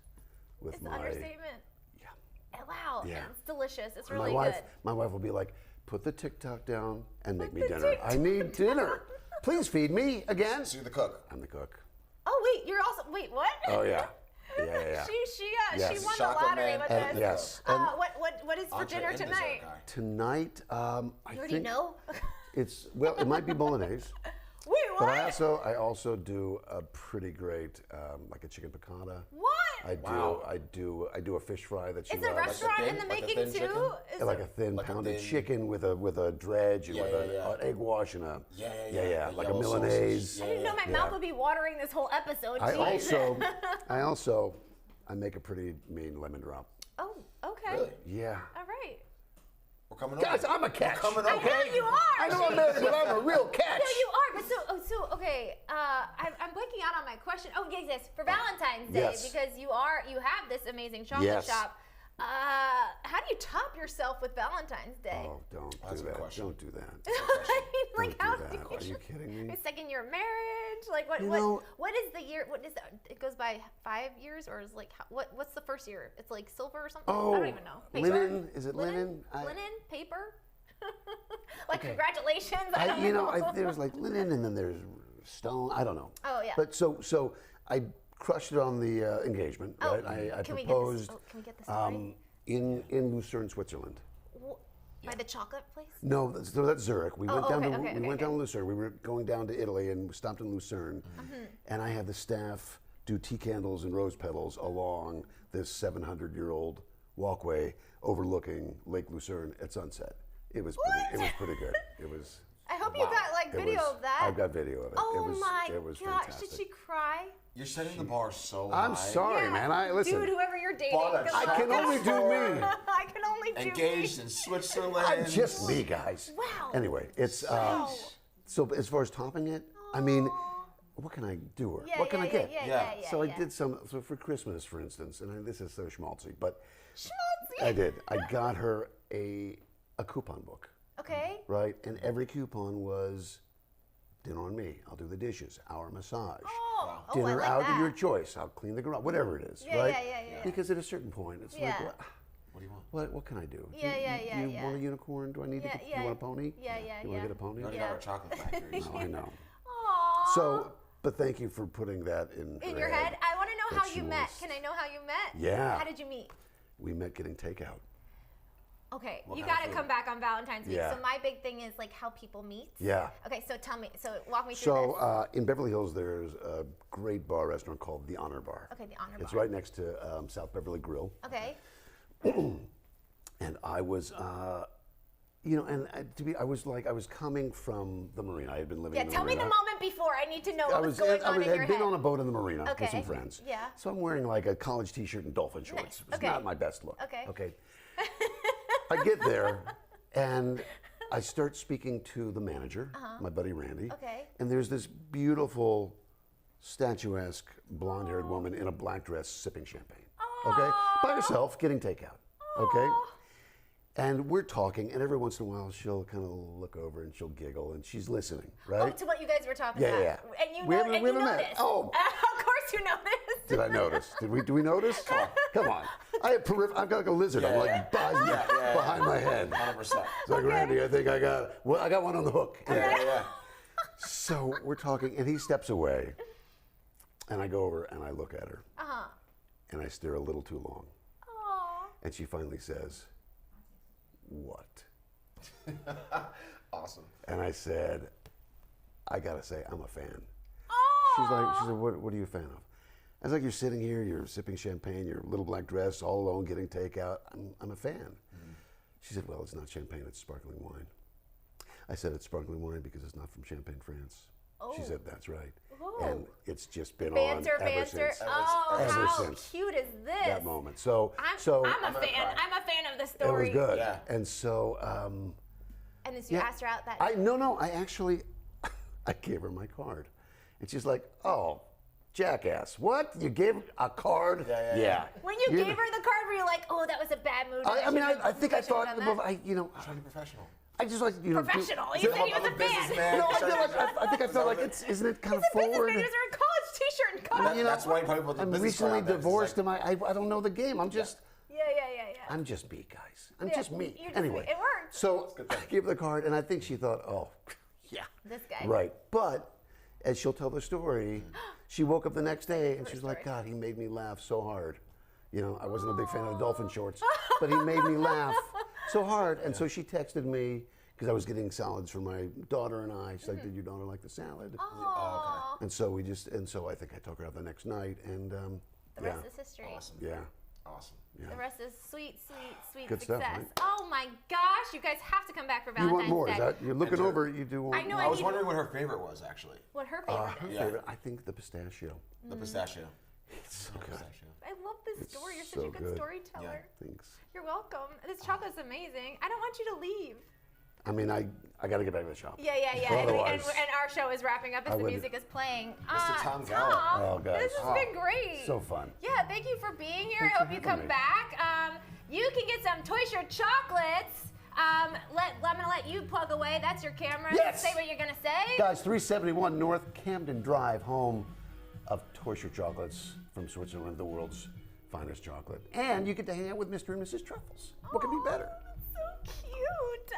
with It's my an understatement. yeah. Wow. Yeah. It's delicious. It's My really wife, good. my wife will be like, "Put the TikTok down and make me the dinner. I need dinner. Please feed me again." So you're the cook. I'm the cook. Oh wait, you're also what? Oh yeah, yeah. She Yes. won Chocolate the lottery man. with And this. yes, and What is for Entree dinner and dessert tonight? guy. tonight, I You already think know. it's it might be bolognese. Wait, what? But I also do a pretty great like a chicken piccata. What? I do a fish fry that she It's a loves. restaurant in thin- the like a making thin too. chicken? Is Like it- a thin Like a pounded thin- chicken with a dredge and Yeah, with yeah. an egg wash and a Yeah. The like a yellow Milanese. sausage. I didn't know my Yeah. mouth would be watering this whole episode. I Jeez. also I make a pretty mean lemon drop. Oh, okay. Really? Yeah. All right. We're coming Guys, over. I'm a catch. We're coming I over. know you are. I know I'm married, but I'm a real catch. No, you are. But so okay. I'm blanking out on my question. Oh, yes. For Valentine's Day, Yes. because you have this amazing chocolate Yes. shop. How do you top yourself with Valentine's Day? Oh, don't That's a do good that. question. Don't do that. I mean, like, Don't how do do that. Are you kidding me? Your second year of marriage? Like, what? You What? know- What is the year? What is that? It goes by 5 years, or is like what's the first year? It's like silver or something. Oh, I don't even know. linen? Is it linen? Linen, paper. Like congratulations. I don't you know. know, there's like linen and then there's stone. I don't know. Oh, yeah. But so I crushed it on the engagement, Oh, right? I can we get this- proposed can we get the story? in Lucerne, Switzerland. By the chocolate place. No, so that's Zurich. We went down okay, to okay, we went okay. down to Lucerne. We were going down to Italy and we stopped in Lucerne, and I had the staff do tea candles and rose petals along this 700-year-old walkway overlooking Lake Lucerne at sunset. It was pretty good. It was. I hope you got like it video was- of that. I've got video of it. Oh it was, my it was gosh! fantastic. Did she cry? You're setting the bar so high. I'm sorry, Yeah. man. I listen. Dude, whoever you're dating. Bought a good I luck. can only do me. I can only do Engaged me. in Switzerland. I'm just me, guys. Wow. Anyway, it's Wow. so as far as topping it, I mean, what can I do her? Yeah, What can yeah, I get? Yeah. So I did some. So for Christmas, for instance, and this is so schmaltzy, but Schmaltzy. I did. I got her a coupon book, Okay. right? And every coupon was dinner on me. I'll do the dishes. Our massage. Oh, I Dinner like out that. of your choice. I'll clean the garage. Whatever it is, Yeah, right? yeah. Because at a certain point, it's Yeah. like, What do you want? what can I do? Yeah, Do you yeah. want a unicorn? Do I need Yeah, to? yeah. You want a pony? Yeah. You want to get a pony? You already got our chocolate factory. No, I know. Aww. So But thank you for putting that in your head. I want to know that how she you met. was- Can I know how you met? Yeah. How did you meet? We met getting takeout. Okay, you kind of got to food? come back on Valentine's week. Yeah. So my big thing is like how people meet. Yeah. Okay, so tell me. So walk me through So this. in Beverly Hills, there's a great bar restaurant called The Honor Bar. Okay, the Honor It's Bar. right next to South Beverly Grill. Okay. And I was, I was coming from the marina. I had been living Yeah, in the tell me marina. the moment before. I need to know I what was, was going I on was, in your had been head. on a boat in the marina with Okay, some friends. yeah. So I'm wearing like a college t-shirt and dolphin shorts. Nice, It's okay. not my best look. Okay. Okay. I get there and I start speaking to the manager, my buddy Randy. Okay. And there's this beautiful, statuesque, blonde-haired woman in a black dress sipping champagne. Okay? By herself, getting takeout. Okay? And we're talking, and every once in a while she'll kind of look over and she'll giggle, and she's listening, right? Oh, to what you guys were talking Yeah, about. yeah. And you We know, haven't- and we you haven't met. noticed. Oh. Of course you noticed. Did I notice? Do we notice? Come on. I've got like a lizard. I'm like behind my head. 100%. It's like, Randy, I think I got one on the hook. Yeah. So we're talking, and he steps away, and I go over and I look at her, and I stare a little too long, Aw. and she finally says, "What?" Awesome. And I said, "I gotta say, I'm a fan." Aw. She said, what are you a fan of? I was like, you're sitting here, you're sipping champagne, your little black dress, all alone, getting takeout. I'm a fan. She said, well, it's not champagne, it's sparkling wine. I said, it's sparkling wine because it's not from Champagne, France. She said, that's right. And it's just been Banter, on ever banter. since Oh, Ever how since cute is this? that moment. So I'm a fan. cry. I'm a fan of the it story. was good. Yeah. And so, And then you yeah. asked her out that. I actually, I gave her my card. And she's like, oh, jackass. What? You gave a card? Yeah. When you You're gave her the card, were you like, oh, that was a bad move? I think I thought, Done well, that? Trying to be professional. I just like, Professional. You said he was I'm a a fan. businessman. No, I think I felt like isn't it kind of He's a forward? businessman. He was wearing a college T-shirt and college. That's why you probably put the I'm business recently card on there, 'cause it's divorced, like- and I don't know the game. I'm just Yeah. I'm just me, guys. I'm Yeah, just me. you're just Anyway, me. It worked. So I gave her the card, and I think she thought, oh, yeah, This guy. right. But as she'll tell the story, she woke up the next day and she was like, God, he made me laugh so hard. I wasn't a big fan of the dolphin shorts, but he made me laugh so hard. And so she texted me because I was getting salads for my daughter and I. She's like, did your daughter like the salad? Oh, And so I think I took her out the next night, and the rest is history. Awesome. yeah. Awesome. The rest is sweet Good stuff, success. right? Oh my gosh, you guys have to come back for You Valentine's want more? Day. Is that you're looking over? You do want? I know, more? I was need- wondering what her favorite was, actually. What her favorite Her is. Yeah. favorite, I think the pistachio. The pistachio. It's so good. Pistachio. I love this story. You're such so a good good. storyteller. Thanks. You're welcome. This chocolate's amazing. I don't want you to leave. I mean, I got to get back to the shop. Yeah. And Otherwise, our show is wrapping up as I the would- music is playing. Mr. Tom Gallup. Tom, Oh, guys. this has been great. so fun. Yeah, thank you for being here. Thanks I for hope you having come me. back. You can get some Toy Shirt chocolates. I'm gonna let you plug away. That's your camera. Yes. Say what you're gonna say. Guys, 371 North Camden Drive, home of Toy Shirt Chocolates from Switzerland, the world's finest chocolate. And you get to hang out with Mr. and Mrs. Truffles. What could be better? So cute.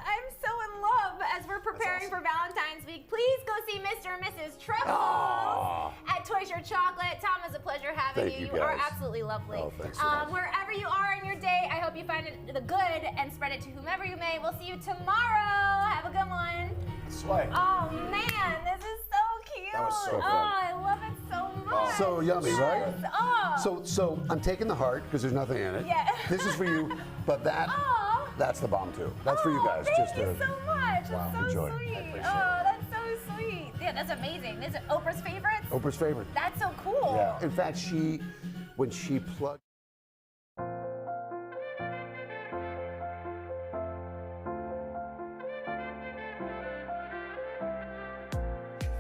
I'm so in love as we're preparing awesome. for Valentine's week. Please go see Mr. and Mrs. Truffles Aw. at Toy Shirt Chocolate. Tom, it's a pleasure having Thank you, You are guys. absolutely lovely. Oh, thanks so much. Wherever you are in your day, I hope you find the good and spread it to whomever you may. We'll see you tomorrow. Have a good one. Sway. Oh man, this is so cute. That was so fun. Oh, I love it so much. So yummy, right? Oh. So I'm taking the heart because there's nothing in it. Yeah. This is for you, but Aw. that's the bomb too. That's for you guys. Thank just you to, so much. Wow, That's so enjoy. sweet. I appreciate Oh, that's so sweet. Yeah, that's amazing. This is Oprah's favorites. Oprah's favorite. That's so cool. Yeah. In fact, when she plugged.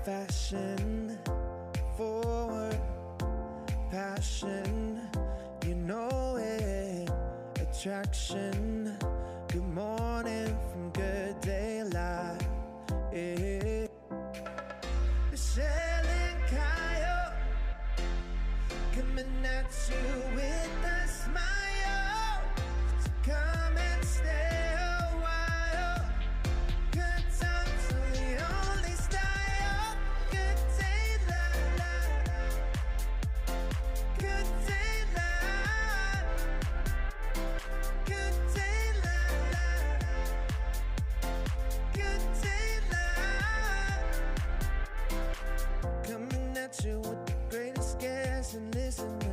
Fashion forward, passion, you know it. Attraction, good morning from good daylight. Yeah. Michelle and Kyle coming at you with a smile. So come and stay a while. Good times are the only style. Good daylight. listen, listen.